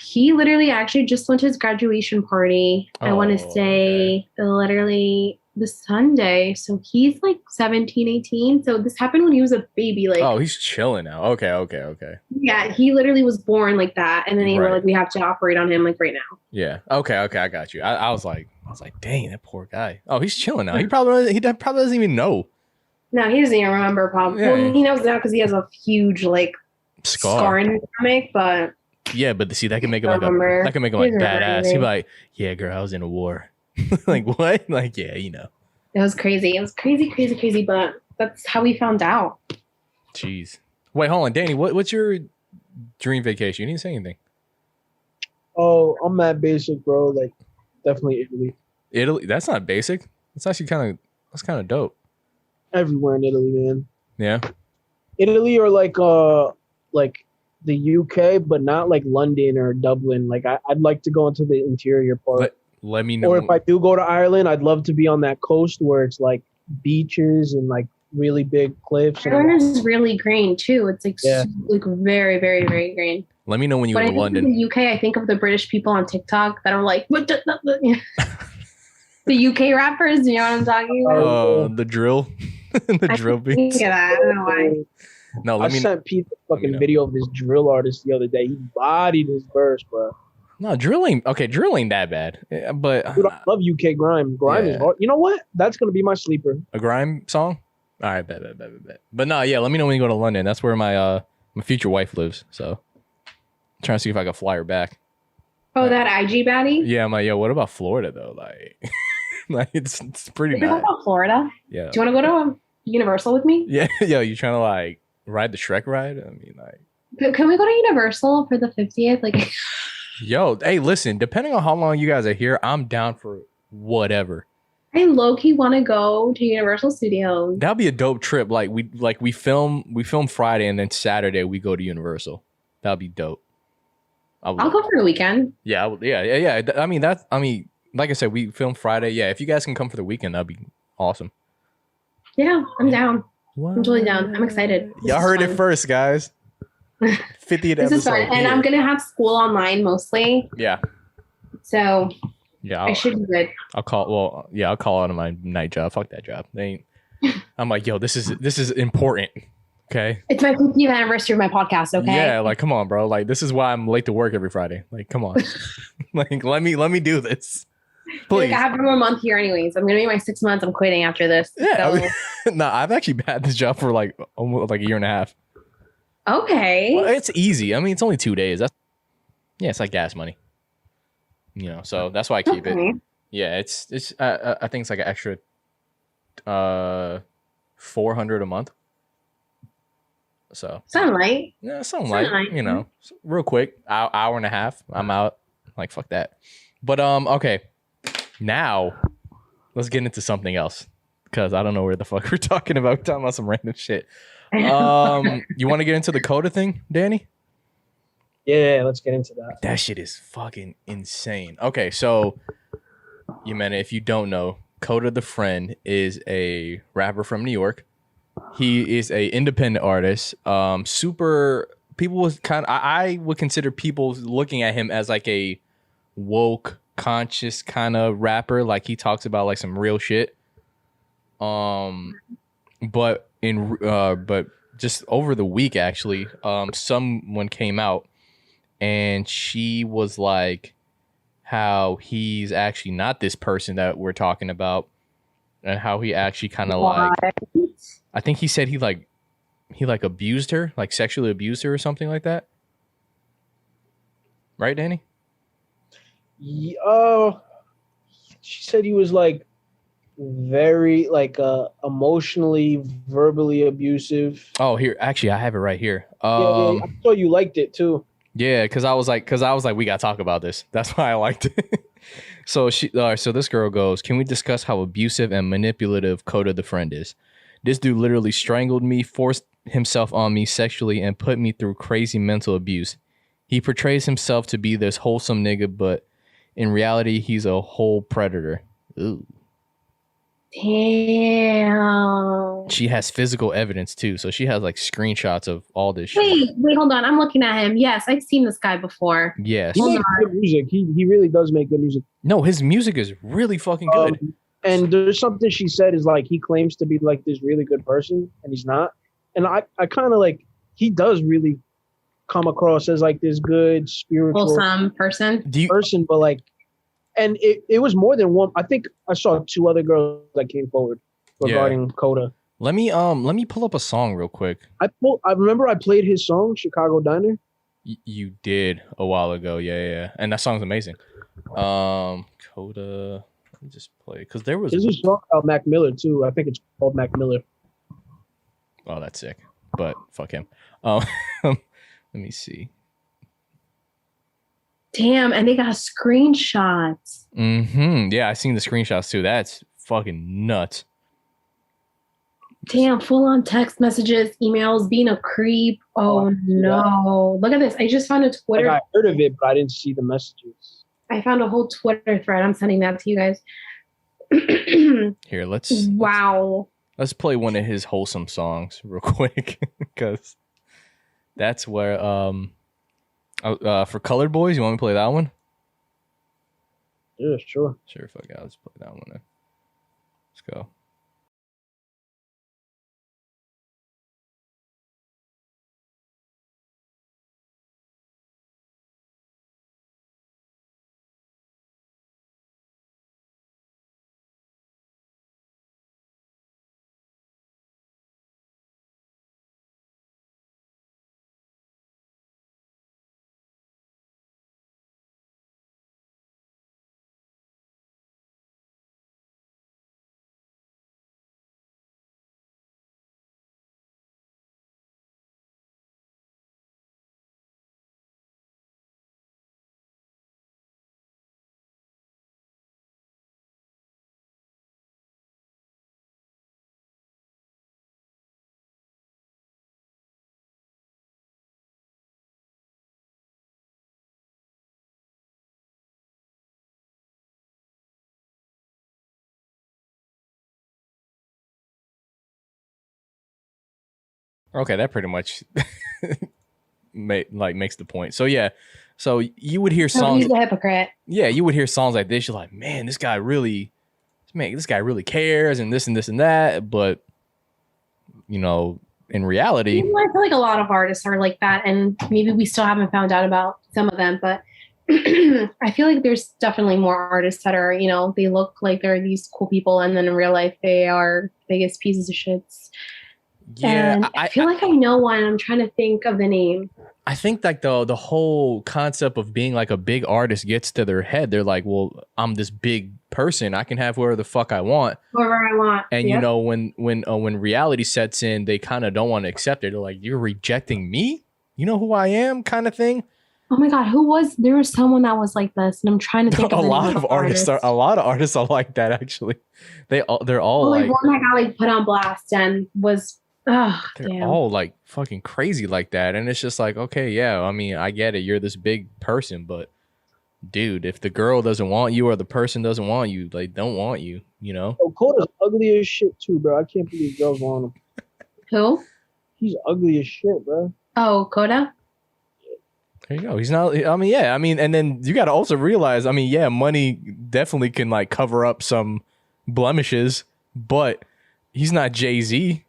He literally actually just went to his graduation party. I want to say literally the Sunday. So he's like 17, 18. So this happened when he was a baby. Like, oh, he's chilling now. Okay. Yeah, he literally was born like that, and then they were like, we have to operate on him like right now. Yeah. Okay. I got you. I was like, dang, that poor guy. Oh, he's chilling now. He probably doesn't even know. No, he doesn't even remember. Probably. Yeah. Well, he knows now because he has a huge like scar in his stomach, but. Yeah, but see, that can make him like badass. He'd be like, yeah, girl, I was in a war. Like, what? Like, yeah, you know. It was crazy. It was crazy, but that's how we found out. Jeez. Wait, hold on. Danny, what's your dream vacation? You didn't say anything. Oh, I'm that basic, bro. Like, definitely Italy. Italy? That's not basic. That's actually kind of dope. Everywhere in Italy, man. Yeah. Italy or like the UK, but not like London or Dublin. Like I'd like to go into the interior part. Let me know. Or if I do go to Ireland, I'd love to be on that coast where it's like beaches and like really big cliffs. Ireland is really green too. It's like like very, very, very green. Let me know when you go to London. In the UK, I think of the British people on TikTok that are like, the UK rappers. You know what I'm talking about? The drill, the drill beats. I don't know why. No, I sent Pete the fucking video of this drill artist the other day. He bodied his verse, bro. No, drilling. Okay, drilling that bad, but dude, I love UK grime. Grime is hard. You know what? That's gonna be my sleeper. A grime song. All right, bet. But no, yeah. Let me know when you go to London. That's where my future wife lives. So, I'm trying to see if I can fly her back. Oh, that IG baddie. Yeah, I'm like, yo. What about Florida though? Like, like it's pretty nice. What about Florida? Yeah. Do you want to go to Universal with me? Yeah, yo. You trying to like ride the Shrek ride? I mean, like. Can we go to Universal for the 50th? Like. Yo, hey, listen. Depending on how long you guys are here, I'm down for whatever. I low-key want to go to Universal Studios. That'd be a dope trip. We film Friday and then Saturday we go to Universal. That'd be dope. I'll go for the weekend. Yeah. I mean, like I said, we film Friday. Yeah, if you guys can come for the weekend, that'd be awesome. Yeah, I'm down. What? I'm totally down. I'm excited. Y'all heard it first, guys. 50th this episode. Is fun. And I'm gonna have school online mostly. Yeah. So yeah, I should be good. I'll call out on my night job. Fuck that job. I'm like, yo, this is important. Okay. It's my 50th anniversary of my podcast. Okay. Yeah, like come on, bro. Like this is why I'm late to work every Friday. Like, come on. Like let me do this. Please. Like, I have one more month here anyways. I'm gonna be my 6 months. I'm quitting after this. Yeah. So. No, I've actually had this job for like almost like a year and a half. Okay. Well, it's easy. I mean, it's only 2 days. It's like gas money. You know, so that's why I keep it. Yeah, it's I think it's like an extra $400 a month. So something light. Yeah, something light. You know, real quick, hour and a half. I'm out. Like fuck that. But okay, now let's get into something else because I don't know where the fuck we're talking about. We're talking about some random shit. You want to get into the Coda thing, Danny? Yeah, let's get into that. That shit is fucking insane. Okay, so if you don't know, Coda the Friend is a rapper from New York. He is a independent artist. Super people was I would consider people looking at him as like a woke, conscious kind of rapper. Like he talks about like some real shit. But just over the week actually, someone came out and she was like how he's actually not this person that we're talking about and how he actually kind of like I think he said he abused her, like sexually abused her or something like that. Right, Danny? Yeah, she said he was like very like emotionally, verbally abusive. Oh, here, actually, I have it right here. Yeah, I thought you liked it too. Yeah, because I was like, we gotta talk about this. That's why I liked it. So so this girl goes, can we discuss how abusive and manipulative Coda the Friend is? This dude literally strangled me, forced himself on me sexually, and put me through crazy mental abuse. He portrays himself to be this wholesome nigga, but in reality, he's a whole predator. Ooh. Damn. She has physical evidence too, so she has like screenshots of all this shit. Wait, hold on. I'm looking at him. Yes, I've seen this guy before. Yes. He makes good music. He really does make good music. No, his music is really fucking good. And there's something she said is like he claims to be like this really good person, and he's not. And I kind of like he does really come across as like this good spiritual wholesome person. But like, and it was more than one. I think I saw 2 other girls that came forward regarding Coda. Let me pull up a song real quick. I remember I played his song Chicago Diner. You did a while ago, yeah, and that song's amazing. Coda. Let me just play because there's a song about Mac Miller too. I think it's called Mac Miller. Oh, that's sick. But fuck him. Let me see. Damn, and they got screenshots. Mm-hmm. Yeah, I seen the screenshots too. That's fucking nuts. Damn, full on text messages, emails, being a creep. Oh no. Look at this. I just found a Twitter. Like, I heard of it, but I didn't see the messages. I found a whole Twitter thread. I'm sending that to you guys. Here, let's play one of his wholesome songs real quick because that's where For Colored Boys, you want me to play that one? Yeah, sure. Sure, fuck yeah, let's play that one then. Let's go. Okay, that pretty much makes the point. So yeah, so you would hear So songs. he's a hypocrite. Yeah, you would hear songs like this. You're like, man, this guy really cares, and this and this and that. But you know, in reality, I feel like a lot of artists are like that, and maybe we still haven't found out about some of them, but I feel like there's definitely more artists that are, you know, they look like they're these cool people, and then in real life they are biggest pieces of shits. yeah, And I feel like I know one. I'm trying to think of the name. I think like the whole concept of being like a big artist gets to their head. They're like, well, I'm this big person. I can have whoever the fuck I want. Whoever I want. And Yep. you know, when reality sets in, they kind of don't want to accept it. They're like, you're rejecting me? You know who I am, kind of thing. Oh my God, there was someone that was like this, and I'm trying to think of A the lot name of artists are like that. Actually, they're all Well, like one that got like put on blast and was they're damn. all like fucking crazy like that. And it's just like, okay, yeah, I mean, I get it. You're this big person, but dude, if the girl doesn't want you or the person doesn't want you, they don't want you, you know? Yo, Coda's ugly as shit too, bro. I can't believe girls want him. Who? He's ugly as shit, bro. Oh, Coda. There you go. He's not, I mean, yeah, I mean, and then you got to also realize, I mean, yeah, money definitely can like cover up some blemishes, but he's not Jay-Z.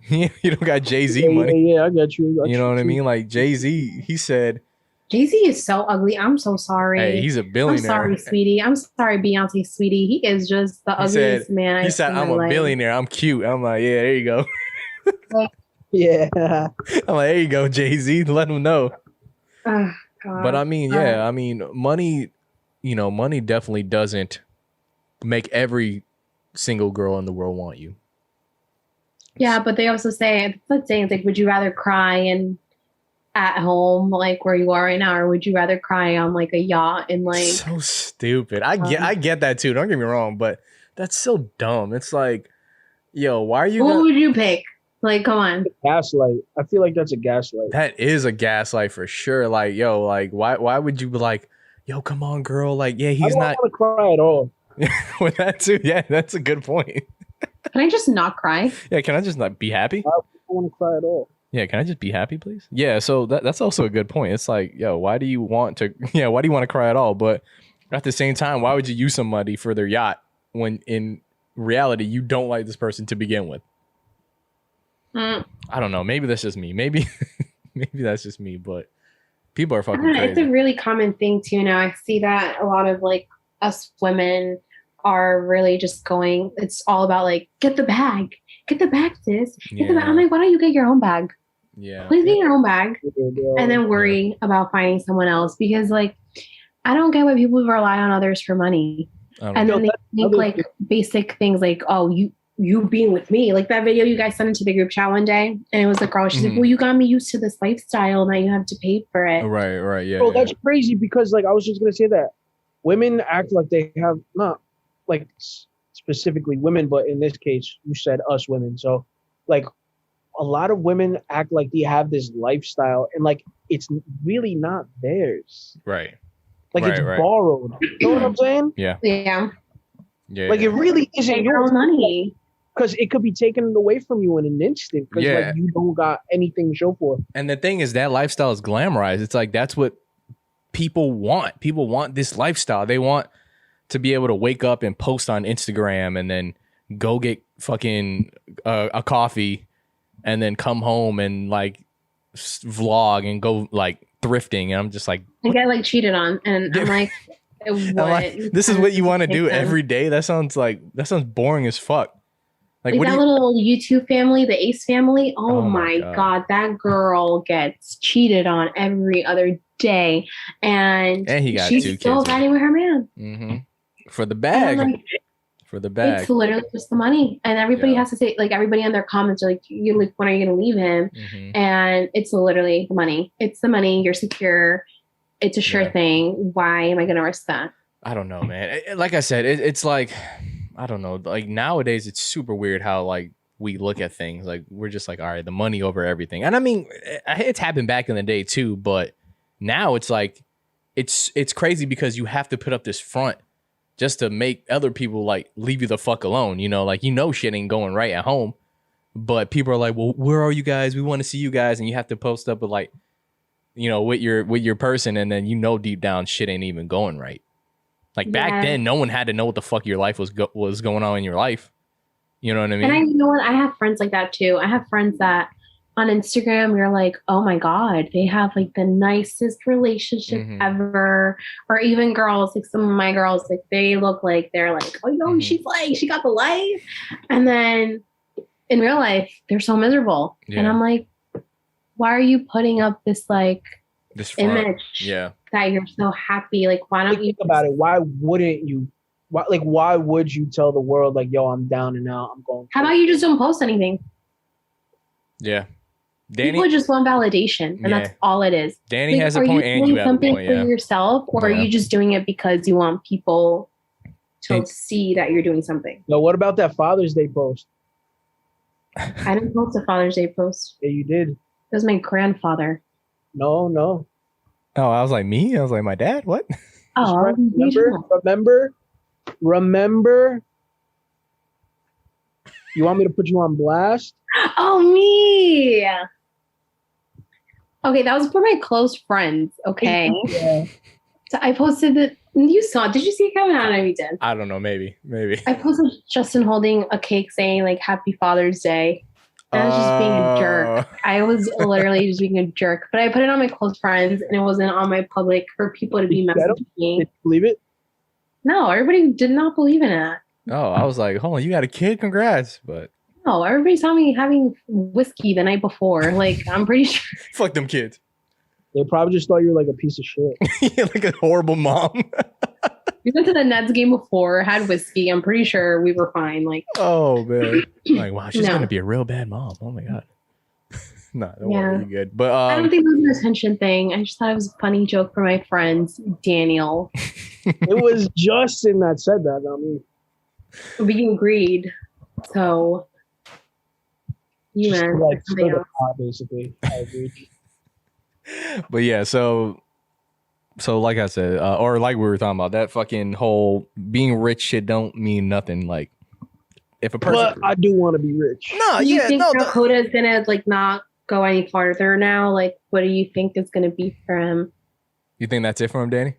You don't got Jay-Z money. Yeah, I got you. You know what I mean? Like Jay-Z, he said, Jay-Z is so ugly. I'm so sorry. hey, he's a I'm billionaire. sorry, sweetie. I'm sorry, Beyonce, sweetie. He is just the ugliest man I've He said, seen I'm in my a life. billionaire. I'm cute. I'm like, yeah, there you go. Yeah. I'm like, there you go, Jay-Z. Let him know. Oh, God. But I mean, yeah, I mean, money, you know, money definitely doesn't make every single girl in the world want you. Yeah, but they also say, let's say, it's like, would you rather cry and at home, like where you are right now, or would you rather cry on like a yacht and like? So stupid. I get that too. Don't get me wrong, but that's so dumb. It's like, yo, why are you? What would you pick? Like, come on. Gaslight. I feel like that's a gaslight. That is a gaslight for sure. Like, yo, like, why would you be like, yo, come on, girl? Like, yeah, I he's don't not. want to cry at all. With that too, yeah, that's a good point. Can I just not cry? Yeah, can I just not be happy? I don't want to cry at all. Yeah, can I just be happy, please? Yeah, so that's also a good point. It's like, yo, why do you want to cry at all? But at the same time, why would you use somebody for their yacht when in reality you don't like this person to begin with? I don't know. Maybe that's just me. Maybe that's just me, but people are fucking crazy. It's a really common thing too now. I see that a lot of like us women are really just going, it's all about like, get the bag, sis. Get the bag. I'm like, why don't you get your own bag? Yeah. Please get your own bag and then worry about finding someone else, because like, I don't get why people rely on others for money. And then they think like basic things like, oh, you being with me, like that video you guys sent into the group chat one day, and it was a girl, she's like, well, you got me used to this lifestyle, now you have to pay for it. Right, yeah. Bro, that's crazy, because like I was just gonna say that women act like they have, not like specifically women, but in this case you said us women, so like a lot of women act like they have this lifestyle and like it's really not theirs. Right. Like it's borrowed. You know what I'm saying? Yeah. Like it really isn't your money. Because it could be taken away from you in an instant. Because like you don't got anything to show for it. And the thing is, that lifestyle is glamorized. It's like that's what people want. People want this lifestyle. They want to be able to wake up and post on Instagram and then go get fucking a coffee and then come home and like vlog and go like thrifting. And I'm just like, I get like cheated on, and I'm like, what? This is what you want to do every day? That sounds boring as fuck. Like what that little YouTube family, the Ace family. Oh my God, that girl gets cheated on every other day, and he got she's 2 still kids riding with her man. Mm-hmm. For the bag. For the bag. It's literally just the money. And everybody has to say, like, everybody in their comments are like, you like, when are you going to leave him? Mm-hmm. And it's literally the money. It's the money. You're secure. It's a sure thing. Why am I going to risk that? I don't know, man. Like I said, it's like, I don't know. Like nowadays, it's super weird how like we look at things. Like we're just like, all right, the money over everything. And I mean, it's happened back in the day too. But now it's like, it's crazy because you have to put up this front just to make other people like leave you the fuck alone, you know, like, shit ain't going right at home, but people are like, well, where are you guys? We want to see you guys. And you have to post up with like, with your person. And then, deep down shit ain't even going right. Like back then, no one had to know what the fuck your life was going on in your life. You know what I mean? And you know what? I have friends like that too. I have friends that on Instagram, you're like, oh my God, they have like the nicest relationship ever. Or even girls, like some of my girls, like they look like they're like, oh, she's like, she got the life. And then in real life, they're so miserable. Yeah. And I'm like, why are you putting up this like image that you're so happy? Like, why don't you think about it? Why wouldn't you? Why would you tell the world like, yo, I'm down and out, I'm going? How about you just don't post anything? Yeah. Danny, people just want validation, and that's all it is. Danny has a point, and you have a point. Are you doing something for yourself, or are you just doing it because you want people to see that you're doing something? No, what about that Father's Day post? I didn't post a Father's Day post. Yeah, you did. It was my grandfather. No. Oh, I was like, me? I was like, my dad? What? Oh, remember? You want me to put you on blast? Oh, me. Okay, that was for my close friends, okay? Yeah. So I posted it. You saw it. Did you see it coming out? I know you did. I don't know. Maybe. I posted Justin holding a cake saying, like, Happy Father's Day. And I was just being a jerk. I was literally just being a jerk. But I put it on my close friends, and it wasn't on my public for people to be messaging me. Did you believe it? No, everybody did not believe in it. Oh, I was like, hold on, you got a kid? Congrats. But no, everybody saw me having whiskey the night before. Like, I'm pretty sure. Fuck them kids. They probably just thought you were like a piece of shit. Yeah, like a horrible mom. We went to the Nets game before, had whiskey. I'm pretty sure we were fine. Like, oh man, like wow, she's gonna be a real bad mom. Oh my God. No, don't worry, you're good. But I don't think it was an attention thing. I just thought it was a funny joke for my friends, Daniel. It was Justin that said that, not me. But you agreed, so you man, like basically. I agreed. But yeah, so like I said, or like we were talking about, that fucking whole being rich shit don't mean nothing. Like if a person, but I do want to be rich. No, do you think Dakota is gonna like not go any farther now? Like, what do you think is gonna be for him? You think that's it for him, Danny?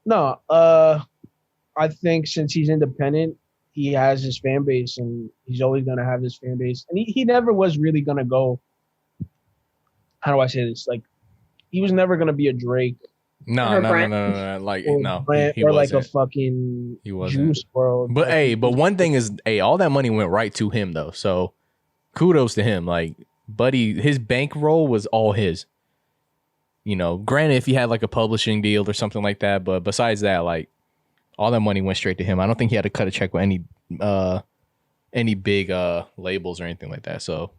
No, I think since he's independent, he has his fan base, and he's always gonna have his fan base, and he never was really gonna go. How do I say this? Like, he was never gonna be a Drake. No. Like, no, he or wasn't. like a fucking Juice WRLD. But one thing is, all that money went right to him though. So kudos to him. Like, buddy, his bankroll was all his. You know, granted, if he had like a publishing deal or something like that, but besides that, like, all that money went straight to him. I don't think he had to cut a check with any big labels or anything like that. So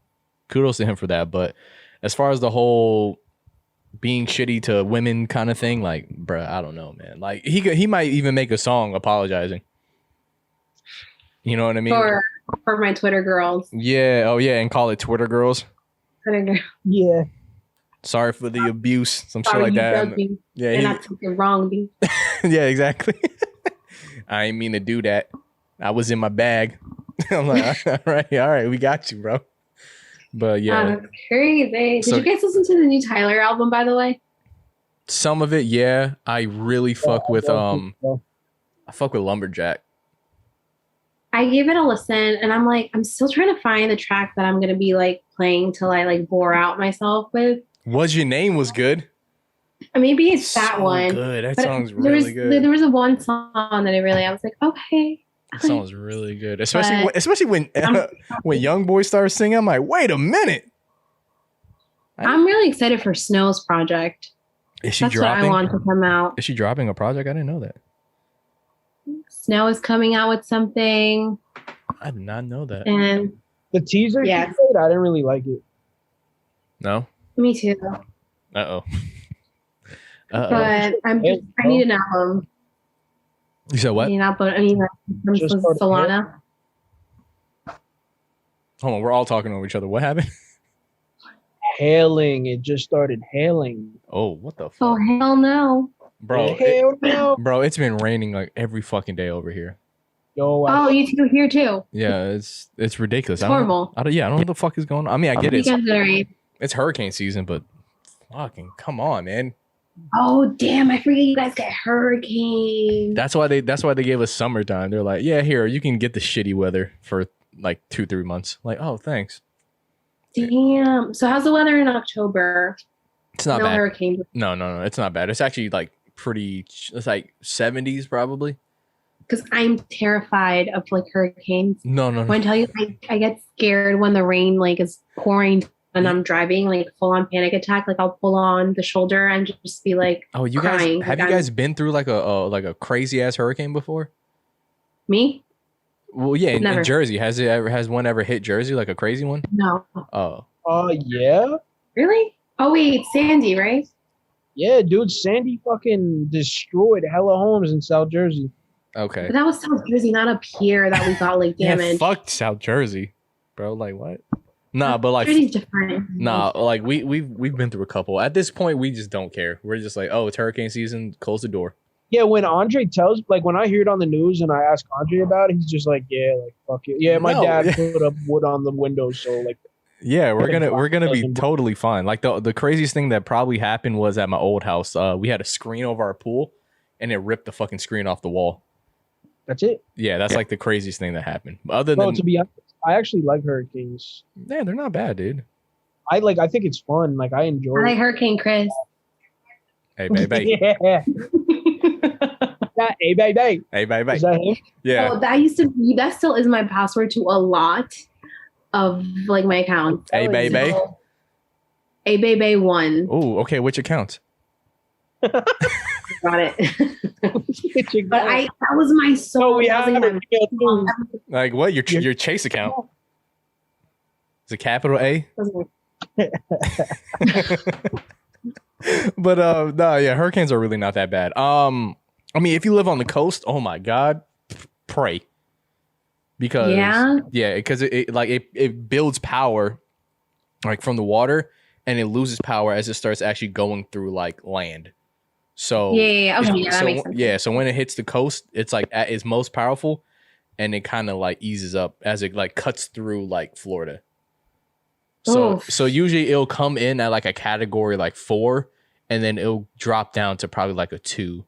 kudos to him for that. But as far as the whole being shitty to women kind of thing, like, bruh, I don't know, man. Like, he might even make a song apologizing. You know what I mean? For my Twitter girls. Yeah. Oh yeah, and call it Twitter girls. Twitter girls. Yeah. Sorry for the abuse, some shit like that. Yeah, and I took it wrong, B. Yeah, exactly. I ain't mean to do that. I was in my bag. I'm like, all right, we got you, bro. But yeah, crazy. Did you guys listen to the new Tyler album, by the way? Some of it, yeah. I really fuck with I fuck with Lumberjack. I gave it a listen, and I'm still trying to find the track that I'm gonna be like playing till I like bore out myself with. Was Your Name was good. Maybe it's that one. Good. That but song's really good. There was a one song that I was like, okay. That song's really good, especially when when Young Boy starts singing. I'm like, wait a minute. I'm really excited for Snow's project. Is she That's dropping? what I want to come out. Is she dropping a project? I didn't know that. Snow is coming out with something. I did not know that. And the teaser, I didn't really like it. No. Me too. Uh-oh. But I need an album. You said what? I need an album. I need from Solana. Hold on, we're all talking over each other. What happened? Hailing. It just started hailing. Oh, what the fuck? Oh, hell no. Bro, hell no. Bro, it's been raining like every fucking day over here. Yo, oh, you two here too? Yeah, it's ridiculous. It's horrible. I don't know what the fuck is going on. I mean, I get it. It's hurricane season, but fucking come on, man. Oh damn! I forget you guys get hurricanes. That's why they gave us summertime. They're like, yeah, here you can get the shitty weather for like 2-3 months. Like, oh, thanks. Damn. So how's the weather in October? It's not bad. Hurricanes. No, it's not bad. It's actually like pretty. It's like 70s probably. Because I'm terrified of like hurricanes. No. When I tell you, I get scared when the rain like is pouring and I'm driving, like full on panic attack. Like I'll pull on the shoulder and just be like, oh, you crying. guys have you guys been through like a crazy ass hurricane before? Me? Well, yeah, in Jersey, has one ever hit Jersey, like a crazy one? No. Oh. Yeah. Really? Oh wait, Sandy, right? Yeah, dude, Sandy fucking destroyed hella homes in South Jersey. Okay. But that was South Jersey, not up here that we got like damage. Yeah, fuck South Jersey, bro. Like what? Nah, but like Jersey's different. Nah, like we've been through a couple. At this point, we just don't care. We're just like, oh, it's hurricane season. Close the door. Yeah, when Andre tells, like when I hear it on the news and I ask Andre about it, he's just like, yeah, like fuck it. Yeah, my dad put up wood on the windows, so like. Yeah, we're gonna be totally fine. Like the craziest thing that probably happened was at my old house. We had a screen over our pool, and it ripped the fucking screen off the wall. That's it. Yeah, that's like the craziest thing that happened. Other than, to be honest, I actually like hurricanes. Yeah, they're not bad, dude. I think it's fun. Like I enjoy. I like Hurricane Chris. Hey, baby. Yeah. Hey, baby. Hey, baby. Is that him? Yeah. Oh, that still is my password to a lot of like my accounts. Hey, baby. So, hey, baby 1. Oh, okay. Which account? Got it. But that was my soul. Like what? Your Chase account? Is it capital A? But no, yeah, hurricanes are really not that bad. I mean, if you live on the coast, oh my God, pray. Because because it builds power like from the water, and it loses power as it starts actually going through like land. So that makes sense. So when it hits the coast, it's like at its most powerful, and it kind of like eases up as it like cuts through like Florida. So usually it'll come in at like a category like 4, and then it'll drop down to probably like a 2.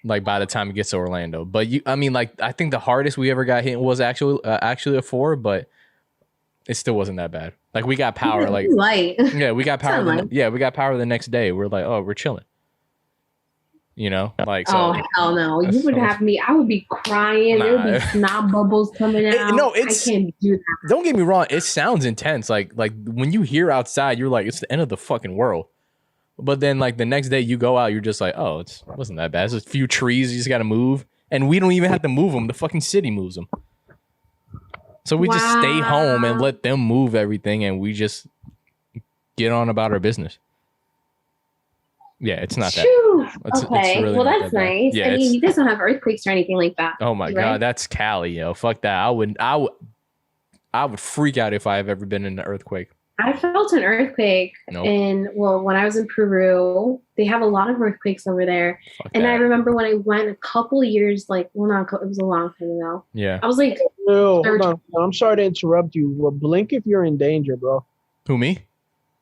Like by the time it gets to Orlando. But I think the hardest we ever got hit was actually a 4, but it still wasn't that bad. Like we got power. Like light. Yeah, we got power. We got power the next day. We're like, oh, we're chilling. You know, like so. Oh hell no! You would have me. I would be crying. There would be snot bubbles coming out. I can't do that. Don't get me wrong. It sounds intense. Like when you hear outside, you're like, it's the end of the fucking world. But then like the next day you go out, you're just like, oh, it wasn't that bad. It's just a few trees you just got to move, and we don't even have to move them. The fucking city moves them. So we just stay home and let them move everything, and we just get on about our business. Yeah, it's not that. Okay, really that's nice. Yeah, I mean, you guys don't have earthquakes or anything like that. Oh my God, that's Cali, yo. Fuck that. I would freak out if I have ever been in an earthquake. I felt an earthquake when I was in Peru. They have a lot of earthquakes over there. I remember when I went a couple years, it was a long time ago. Yeah. I was like, hold on. I'm sorry to interrupt you. Well, blink if you're in danger, bro. Who, me?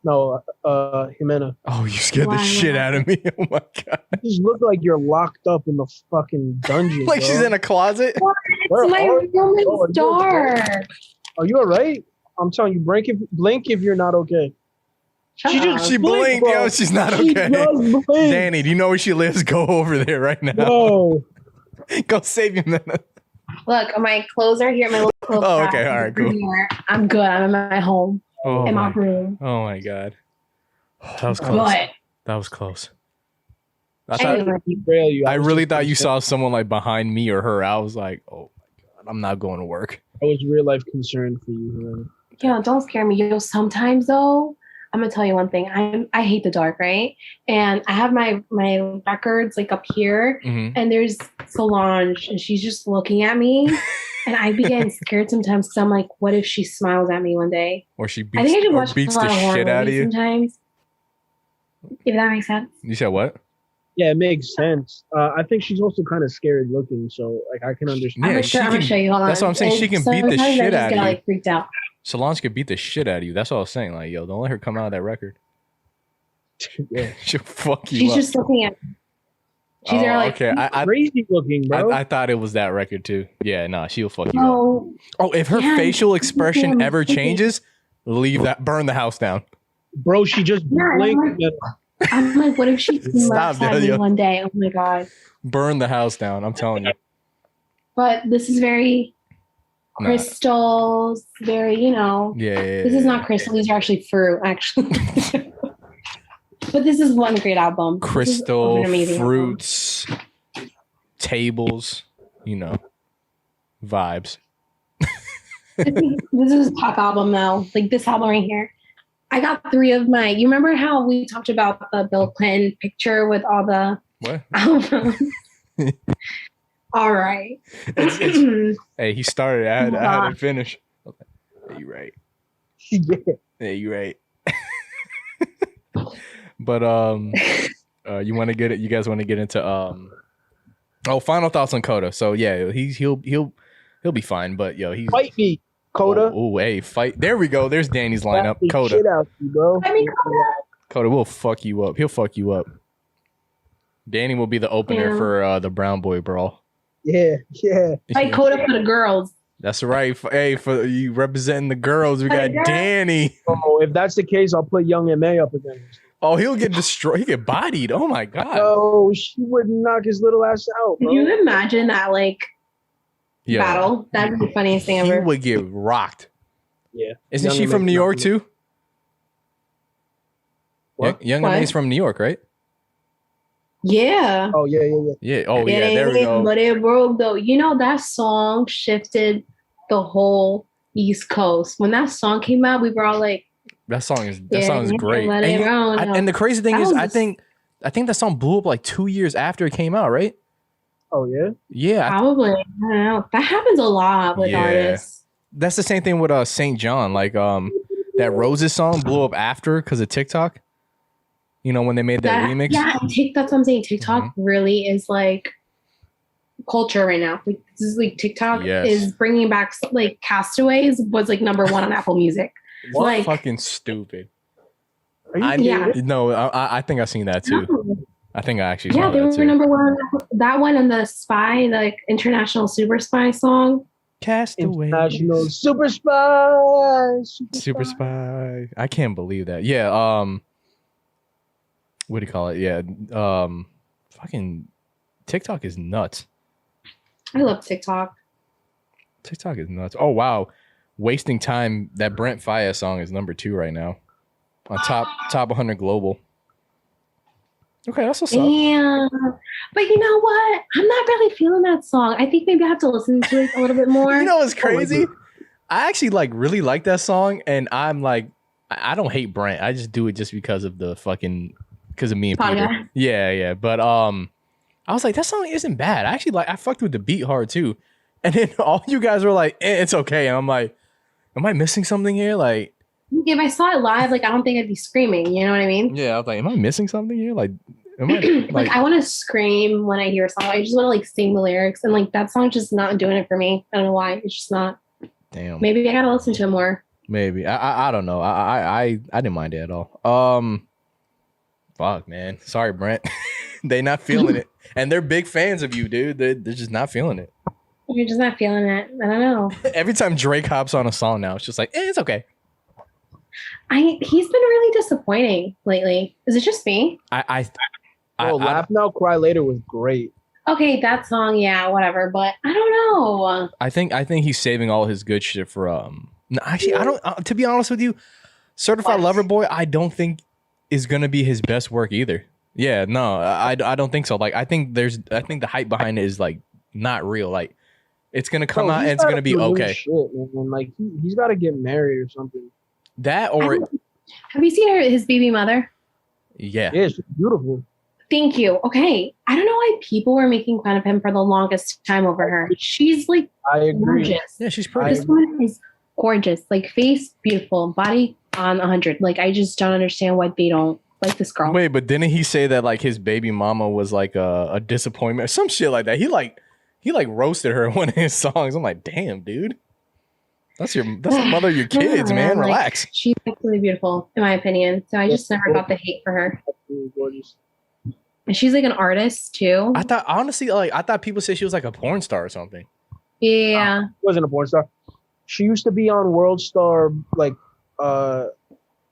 No, Jimena. Oh, you scared the shit out of me. Oh my god. You just look like you're locked up in the fucking dungeon. Like she's in a closet. It's my room is dark. Are you alright? I'm telling you, blink if you're not okay. She blinked, yo. She's not okay. Danny, do you know where she lives? Go over there right now. No. Go save your man. Look, my clothes are here. My little clothes. Oh, okay. All right, cool. I'm good. I'm in my home. In my room. Oh my god. That was close. That was close. I really thought you saw someone like behind me or her. I was like, oh my god, I'm not going to work. I was real life concerned for you. Yo, don't scare me. Yo, sometimes though, I'm gonna tell you one thing. I hate the dark, right? And I have my records like up here, and there's Solange, and she's just looking at me, and I be getting scared sometimes because I'm like, what if she smiles at me one day? Or she beats the shit out of you. Sometimes, if that makes sense. You said what? Yeah, it makes sense. I think she's also kind of scary looking, so like I can understand. Yeah, I'm gonna show you. Hold on. That's what I'm saying. She can beat the shit out of you. Like freaked out. Solange could beat the shit out of you. That's what I was saying. Like, yo, don't let her come out of that record. Yeah. She'll fuck you She's up. just looking at me. She's there like, okay. Crazy looking, bro. I thought it was that record too. Yeah, nah, she'll fuck you up. Oh, if her facial expression ever changes, burn the house down. Bro, she just blinked. I'm like, what if she slaps at me one day? Oh my god. Burn the house down, I'm telling you. But this is very crystals, very, Yeah. This is not crystal. These are actually fruit, actually. But this is one great album. Crystal, fruits, tables, vibes. This is a top album, though. Like this album right here. I got 3 of my. You remember how we talked about the Bill Clinton picture with all the what? All right. Hey, he started. I had to finish. Hey, you right. Yeah. Hey, you right. But you want to get it? You guys want to get into final thoughts on Coda? So yeah, he'll be fine. But yo, he's fight me, Coda. Oh, hey, fight! There we go. There's Danny's lineup. Coda. Shit out you, bro. Coda will fuck you up. He'll fuck you up. Danny will be the opener for the Brown Boy Brawl. Yeah. Fight Coda for the girls. That's right. Hey, for you representing the girls, we got Danny. Oh, if that's the case, I'll put Young M.A. up against. Oh, he'll get destroyed. He get bodied. Oh my god. Oh, she would knock his little ass out. Bro. Can you imagine that battle? That'd be the funniest thing ever. He would get rocked. Yeah. Isn't she from New York too? What? Young M.A.'s from New York, right? Yeah. Oh yeah. Yeah. Oh yeah. There we go. But it broke though. That song shifted the whole East Coast. When that song came out, we were all like, that song is great. And the crazy thing is, I think that song blew up like 2 years after it came out, right? Oh yeah. Yeah. Probably. I don't know. That happens a lot with artists. That's the same thing with St. John. Like that Roses song blew up after because of TikTok. When they made that remix. Yeah, that's what I'm saying. TikTok really is like culture right now. Like this is like TikTok is bringing back like Castaways was like number 1 on Apple Music. What? Like, fucking stupid. No, I think I've seen that too. No. I think I actually saw that too. Yeah, they were number 1. That one and the Spy, like International Super Spy song. Castaway. International Super Spy. Super Spy. I can't believe that. Yeah. What do you call it? Yeah. Fucking TikTok is nuts. I love TikTok. TikTok is nuts. Oh wow. Wasting Time, that Brent Faiyaz song is number 2 right now. On top 100 global. Okay, that's what's up. Yeah. But you know what? I'm not really feeling that song. I think maybe I have to listen to it a little bit more. You know what's crazy? I actually really like that song, and I'm like, I don't hate Brent. I just do it just because of me and Peter. Yeah. But I was like, that song isn't bad. I actually I fucked with the beat hard too. And then all you guys were like, it's okay. And I'm like, am I missing something here? Like, if I saw it live, I don't think I'd be screaming. You know what I mean? Yeah, I was like, am I missing something here? Like, am I I want to scream when I hear a song. I just want to sing the lyrics, and that song's just not doing it for me. I don't know why. It's just not. Damn. Maybe I gotta listen to it more. Maybe. I don't know. I didn't mind it at all. Fuck, man. Sorry, Brent. They not feeling it. And they're big fans of you, dude. They're just not feeling it. You're just not feeling it. I don't know. Every time Drake hops on a song now, it's just like, it's okay. He's been really disappointing lately. Is it just me? Laugh Now, Cry Later was great. Okay, that song, yeah, whatever. But I don't know. I think he's saving all his good shit for No, actually, I don't. To be honest with you, Certified Lover Boy, I don't think is gonna be his best work either. Yeah, no, I don't think so. Like, I think the hype behind it is like not real. Like, it's gonna come out and it's gonna be okay. Shit, man. Like he's got to get married or something. That or have you seen his baby mother? Yeah, she's beautiful. Thank you. Okay, I don't know why people were making fun of him for the longest time over her. She's like gorgeous. Yeah, she's pretty. This one is gorgeous. Like face beautiful, body on 100. Like I just don't understand why they don't like this girl. Wait, but didn't he say that like his baby mama was like a disappointment or some shit like that? He roasted her in one of his songs. I'm like, damn, dude. That's the mother of your kids, man. Relax. She's absolutely beautiful, in my opinion. So I just never got the hate for her. Gorgeous. And she's like an artist too. I thought people said she was like a porn star or something. Yeah. She wasn't a porn star. She used to be on World Star, like,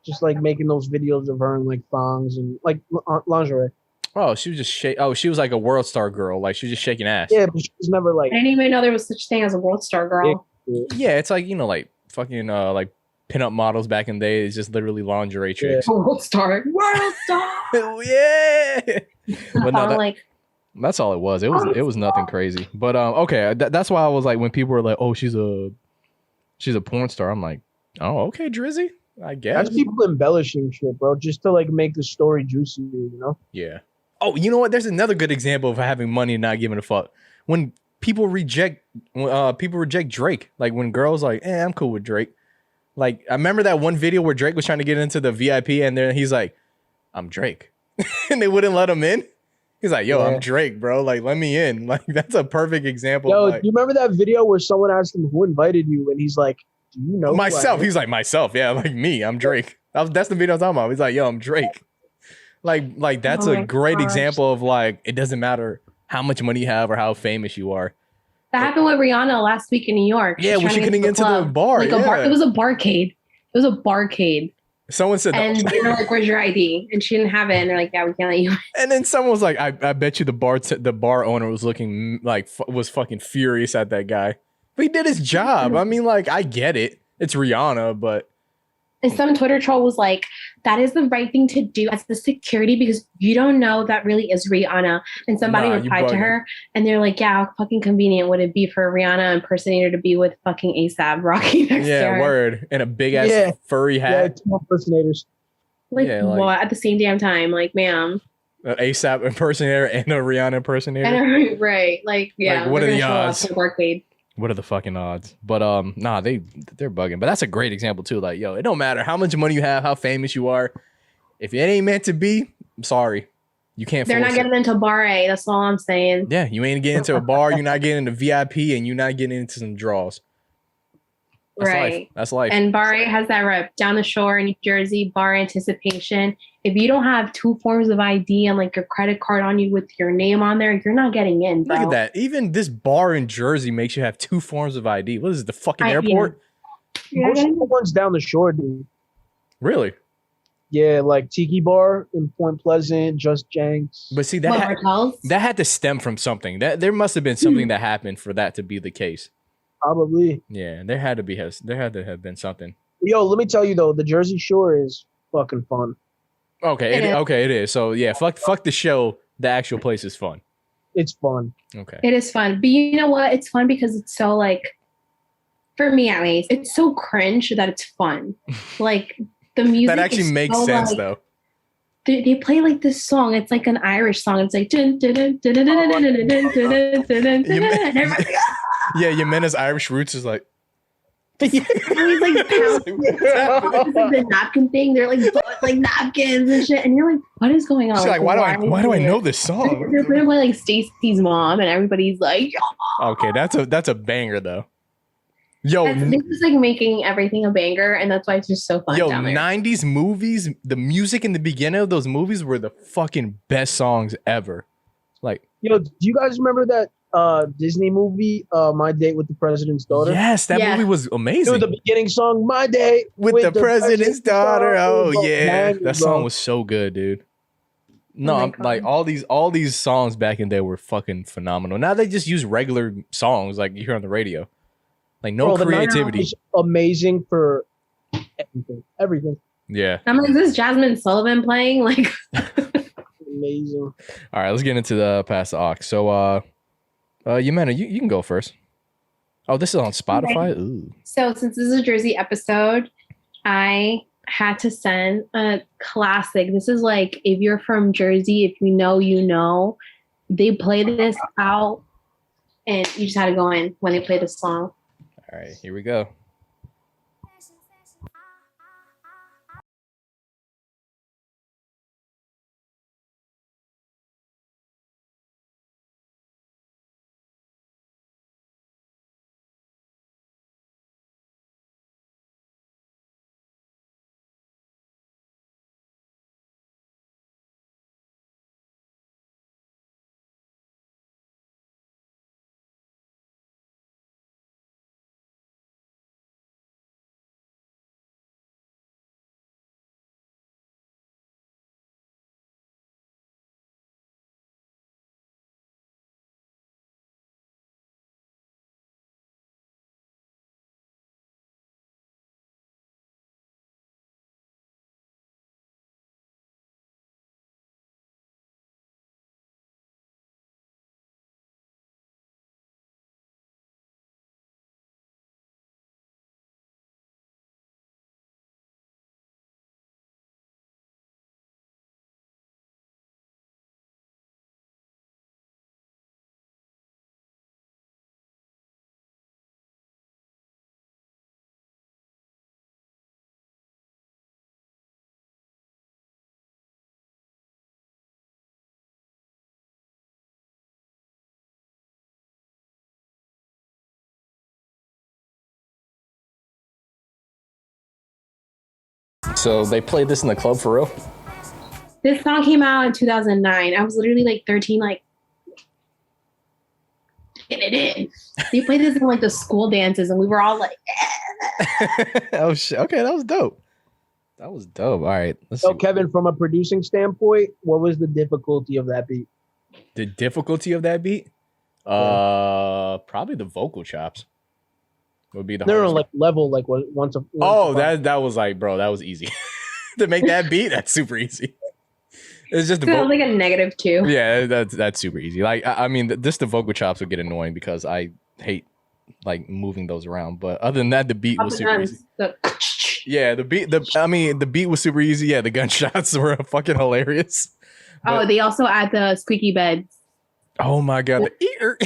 just like making those videos of her in like thongs and like lingerie. Oh, she was just she was like a World Star girl. Like she was just shaking ass. Yeah, but she was never like. I didn't even know there was such thing as a World Star girl. Yeah, it's like, like fucking like pinup models back in the day. It's just literally lingerie chicks. Yeah. World Star. Yeah. But no, that's all it was. It was nothing crazy. But okay, that's why I was like, when people were like, "Oh, she's a porn star," I'm like, "Oh, okay, Drizzy, I guess." That's people embellishing shit, bro, just to like make the story juicy, you know? Yeah. Oh, you know what? There's another good example of having money and not giving a fuck. When people reject Drake, like when girls like, I'm cool with Drake. Like I remember that one video where Drake was trying to get into the VIP, and then he's like, "I'm Drake," and they wouldn't let him in. He's like, "Yo, I'm Drake, bro. Like, let me in." Like, that's a perfect example. Yo, like, you remember that video where someone asked him who invited you, and he's like, "Do you know myself?" He's like, "Myself, yeah, like me. I'm Drake." That's the video I'm talking about. He's like, "Yo, I'm Drake." Like that's a great example of like, it doesn't matter how much money you have or how famous you are. That happened with Rihanna last week in New York. Yeah, when she couldn't get into the bar. Like it was a barcade. It was a barcade. Someone said, and they were like, "Where's your ID?" And she didn't have it, and they're like, "Yeah, we can't let you in." And then someone was like, "I bet you the bar owner was looking like was fucking furious at that guy, but he did his job." I mean, like, I get it. It's Rihanna, but. And some Twitter troll was like, "That is the right thing to do as the security because you don't know that really is Rihanna." And somebody replied to her, and they're like, "Yeah, how fucking convenient would it be for a Rihanna impersonator to be with fucking A$AP Rocky next to her?" Yeah, word. And a big ass furry hat. Yeah, two impersonators. Like, what? At the same damn time, like, ma'am. An A$AP impersonator and a Rihanna impersonator. Right. Like, yeah. Like, what are the odds? Barcade. What are the fucking odds? But nah, they're bugging. But that's a great example too. Like, yo, it don't matter how much money you have, how famous you are. If it ain't meant to be, I'm sorry. You can't They're not getting into bar A, that's all I'm saying. Yeah, you ain't getting into a bar, you're not getting into VIP, and you're not getting into some draws. That's right. Life. That's life. And Bar A has that rep. Down the shore in New Jersey, bar anticipation. If you don't have 2 forms of ID and like your credit card on you with your name on there, you're not getting in, bro. Look at that. Even this bar in Jersey makes you have 2 forms of ID. What is it, the fucking airport? Most of the ones down the shore, dude. Really? Yeah, like Tiki Bar in Point Pleasant, Just Jenks. But see, that had to stem from something. There must have been something that happened for that to be the case. Probably. Yeah, there had to have been something. Yo, let me tell you though, the Jersey Shore is fucking fun. Okay, it is. So yeah, fuck the show. The actual place is fun. It's fun. Okay. It is fun. But you know what? It's fun because it's so like, for me at least, it's so cringe that it's fun. Like the music that actually makes sense like, though. They play like this song. It's like an Irish song. It's like yeah, Jimenez Irish roots is like. He's like the napkin thing. They're like napkins and shit, and you're like, what is going on? She's like, why do I know this song? They're playing like Stacey's mom, and everybody's like, okay, that's a banger though. Yo, This is like making everything a banger, and that's why it's just so fun down there. 90s movies, the music in the beginning of those movies were the fucking best songs ever. Like, Yo, do you guys remember that Disney movie, My Date with the President's Daughter? yes, that movie was amazing. Dude, the beginning song, My Date with the President's Daughter. Oh yeah, banging, that song was so good, dude. No, I'm like all these songs back in the day were fucking phenomenal. Now they just use regular songs like you hear on the radio. Like no creativity. The 90s was amazing for everything. Yeah. I'm like, is this Jasmine Sullivan playing? Like amazing. All right, let's get into the Pass the Aux. So Yamena, you can go first. Oh, this is on Spotify? Okay. Ooh. So since this is a Jersey episode, I had to send a classic. This is like, if you're from Jersey, if you know, they play this out and you just had to go in when they play this song. All right, here we go. So they played this in the club for real? This song came out in 2009. I was literally like 13, like, get it in. They played this in like the school dances, and we were all like, oh shit. Okay, that was dope. That was dope. All right. So, Kevin, from a producing standpoint, what was the difficulty of that beat? The difficulty of that beat? Probably the vocal chops would be the hardest. No, like level, like once. That was like, bro, that was easy to make that beat. That's super easy. It's just so like a -2. Yeah, that's super easy. Like I mean, just the vocal chops would get annoying because I hate like moving those around. But other than that, the beat was super easy. Yeah, the beat was super easy. Yeah, the gunshots were fucking hilarious. But, they also add the squeaky beds. Oh my god, the ear.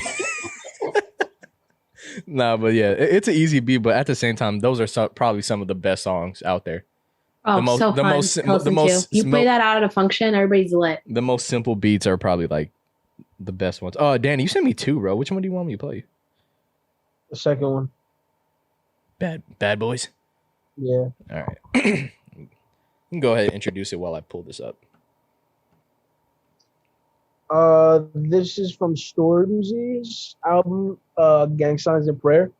Nah, but yeah, it's an easy beat. But at the same time, those are probably some of the best songs out there. Oh, the most. You play that out at a function, everybody's lit. The most simple beats are probably like the best ones. Oh, Danny, you sent me 2, bro. Which one do you want me to play? The second one. Bad Boys. Yeah. All right. You can go ahead and introduce it while I pull this up. This is from Stormzy's album, Gang Signs and Prayer.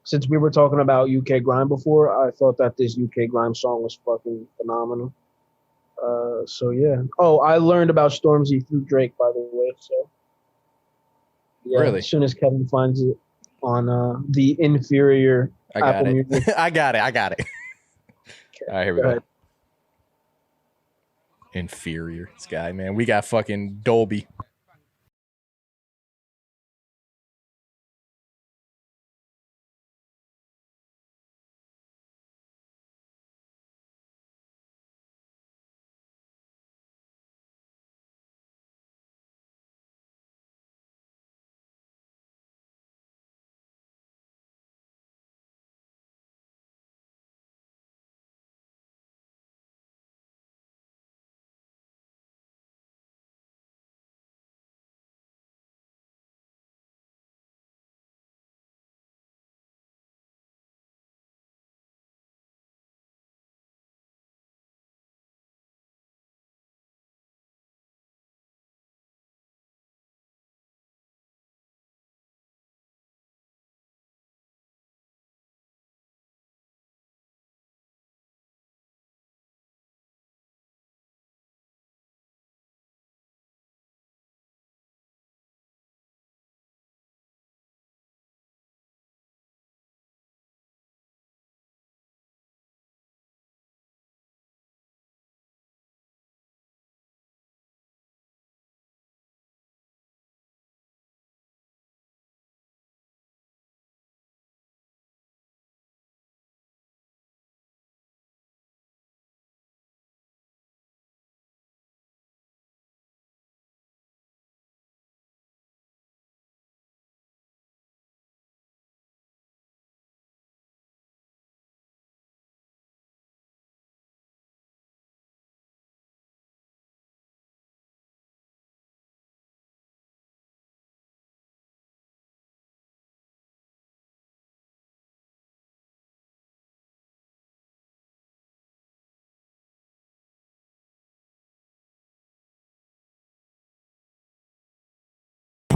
Since we were talking about UK grime before, I thought that this UK grime song was fucking phenomenal. So yeah. Oh, I learned about Stormzy through Drake, by the way. So yeah, really? As soon as Kevin finds it on the inferior Apple Music. I got it. All right, here we go. Inferior. This guy, man. We got fucking Dolby.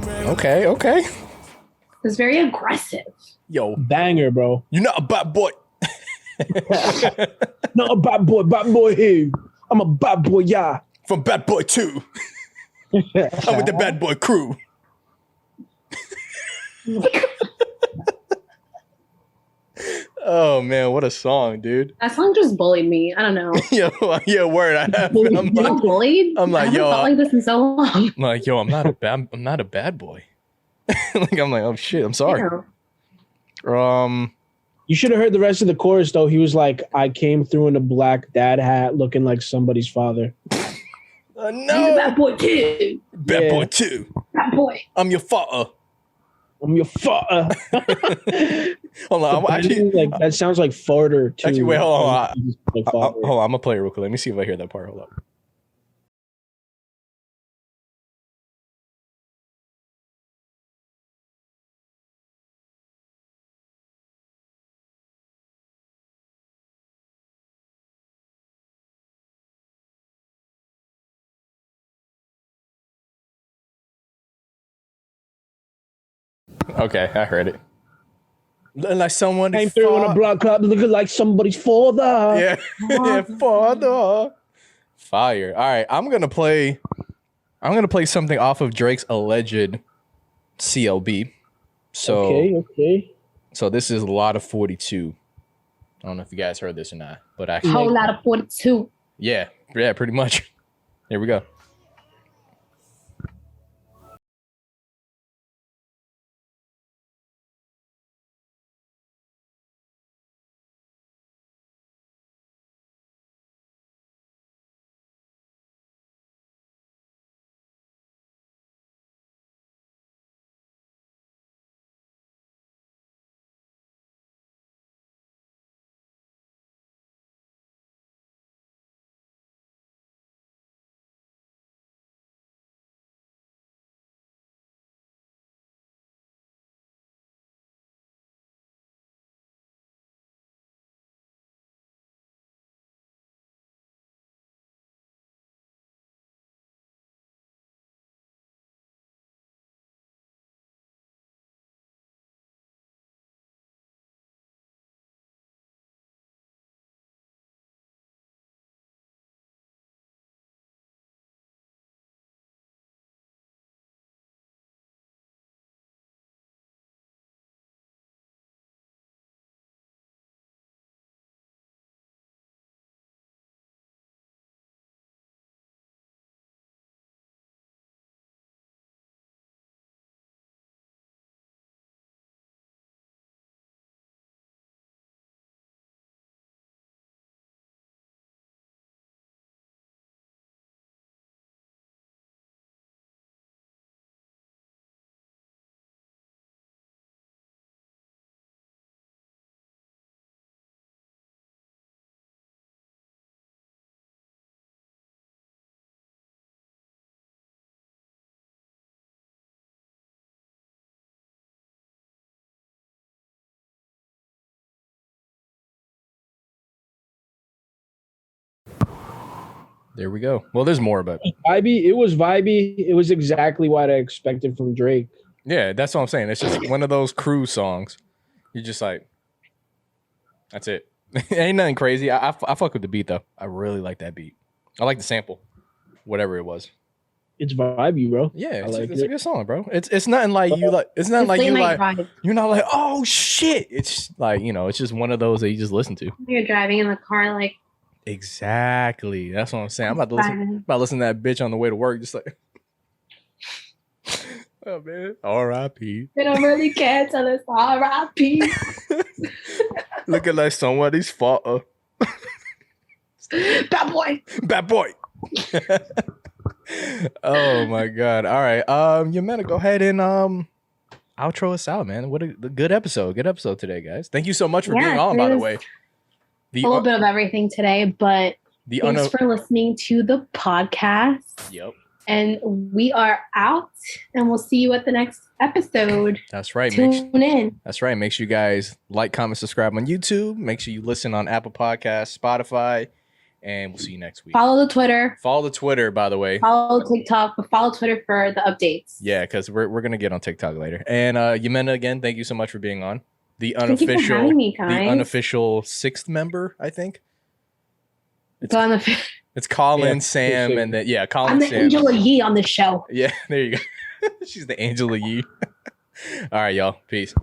Okay. It's very aggressive. Yo, Banger, bro. you're not a bad boy. Not a bad boy here. I'm a bad boy, yeah. From Bad Boy 2. I'm with the Bad Boy crew. Oh man, what a song, dude. That song just bullied me. I don't know. Yeah, word. I'm You feel bullied? I'm like, I haven't felt like this in so long. I'm like, yo, I'm not a bad boy. I'm like, oh shit, I'm sorry. Yeah. You should have heard the rest of the chorus though. He was like, I came through in a black dad hat looking like somebody's father. No. Bad boy 2. Bad boy 2. Bad boy. I'm your father. I'm your father. Hold on, actually, like that sounds like farter too. Actually, wait, hold on. Like Hold on, I'm gonna play it real quick. Let me see if I hear that part. Hold up. Okay, I heard it. Like someone came through in a block club looking like somebody's father. Yeah, father. Fire. All right, I'm gonna play something off of Drake's alleged CLB. So okay. So this is a lot of 42. I don't know if you guys heard this or not, but actually, whole lot of 42. Yeah, pretty much. Here we go. There we go. Well, there's more, but vibey. It was vibey. It was exactly what I expected from Drake. Yeah, that's what I'm saying. It's just one of those cruise songs. You're just like, that's it. Ain't nothing crazy. I fuck with the beat though. I really like that beat. I like the sample, whatever it was. It's vibey, bro. Yeah, it's a good song, bro. It's nothing like you like. It's nothing like you like. Vibe. You're not like, oh shit. It's like, you know, it's just one of those that you just listen to. You're driving in the car, like. Exactly. That's what I'm saying. I'm about to listen to that bitch on the way to work, just like. Oh man, R.I.P. They don't really care till it's R.I.P. Looking like somebody's father. Bad boy. Oh my god. All right. You better go ahead and outro us out, man. What a good episode. Good episode today, guys. Thank you so much for being on, by the way. A little bit of everything today, but thanks for listening to the podcast. Yep. And we are out, and we'll see you at the next episode. That's right. Tune in. That's right. Make sure you guys like, comment, subscribe on YouTube. Make sure you listen on Apple Podcasts, Spotify, and we'll see you next week. Follow the Twitter. Follow the Twitter, by the way. Follow TikTok, but follow Twitter for the updates. Yeah, because we're gonna get on TikTok later. And Yamena, again, thank you so much for being on. The Thank you for having me, guys. the unofficial 6th member, I think. It's Colin, Sam, and then Colin. I'm the Sam. Angela Yee on this show. Yeah, there you go. She's the Angela Yee. All right, y'all. Peace.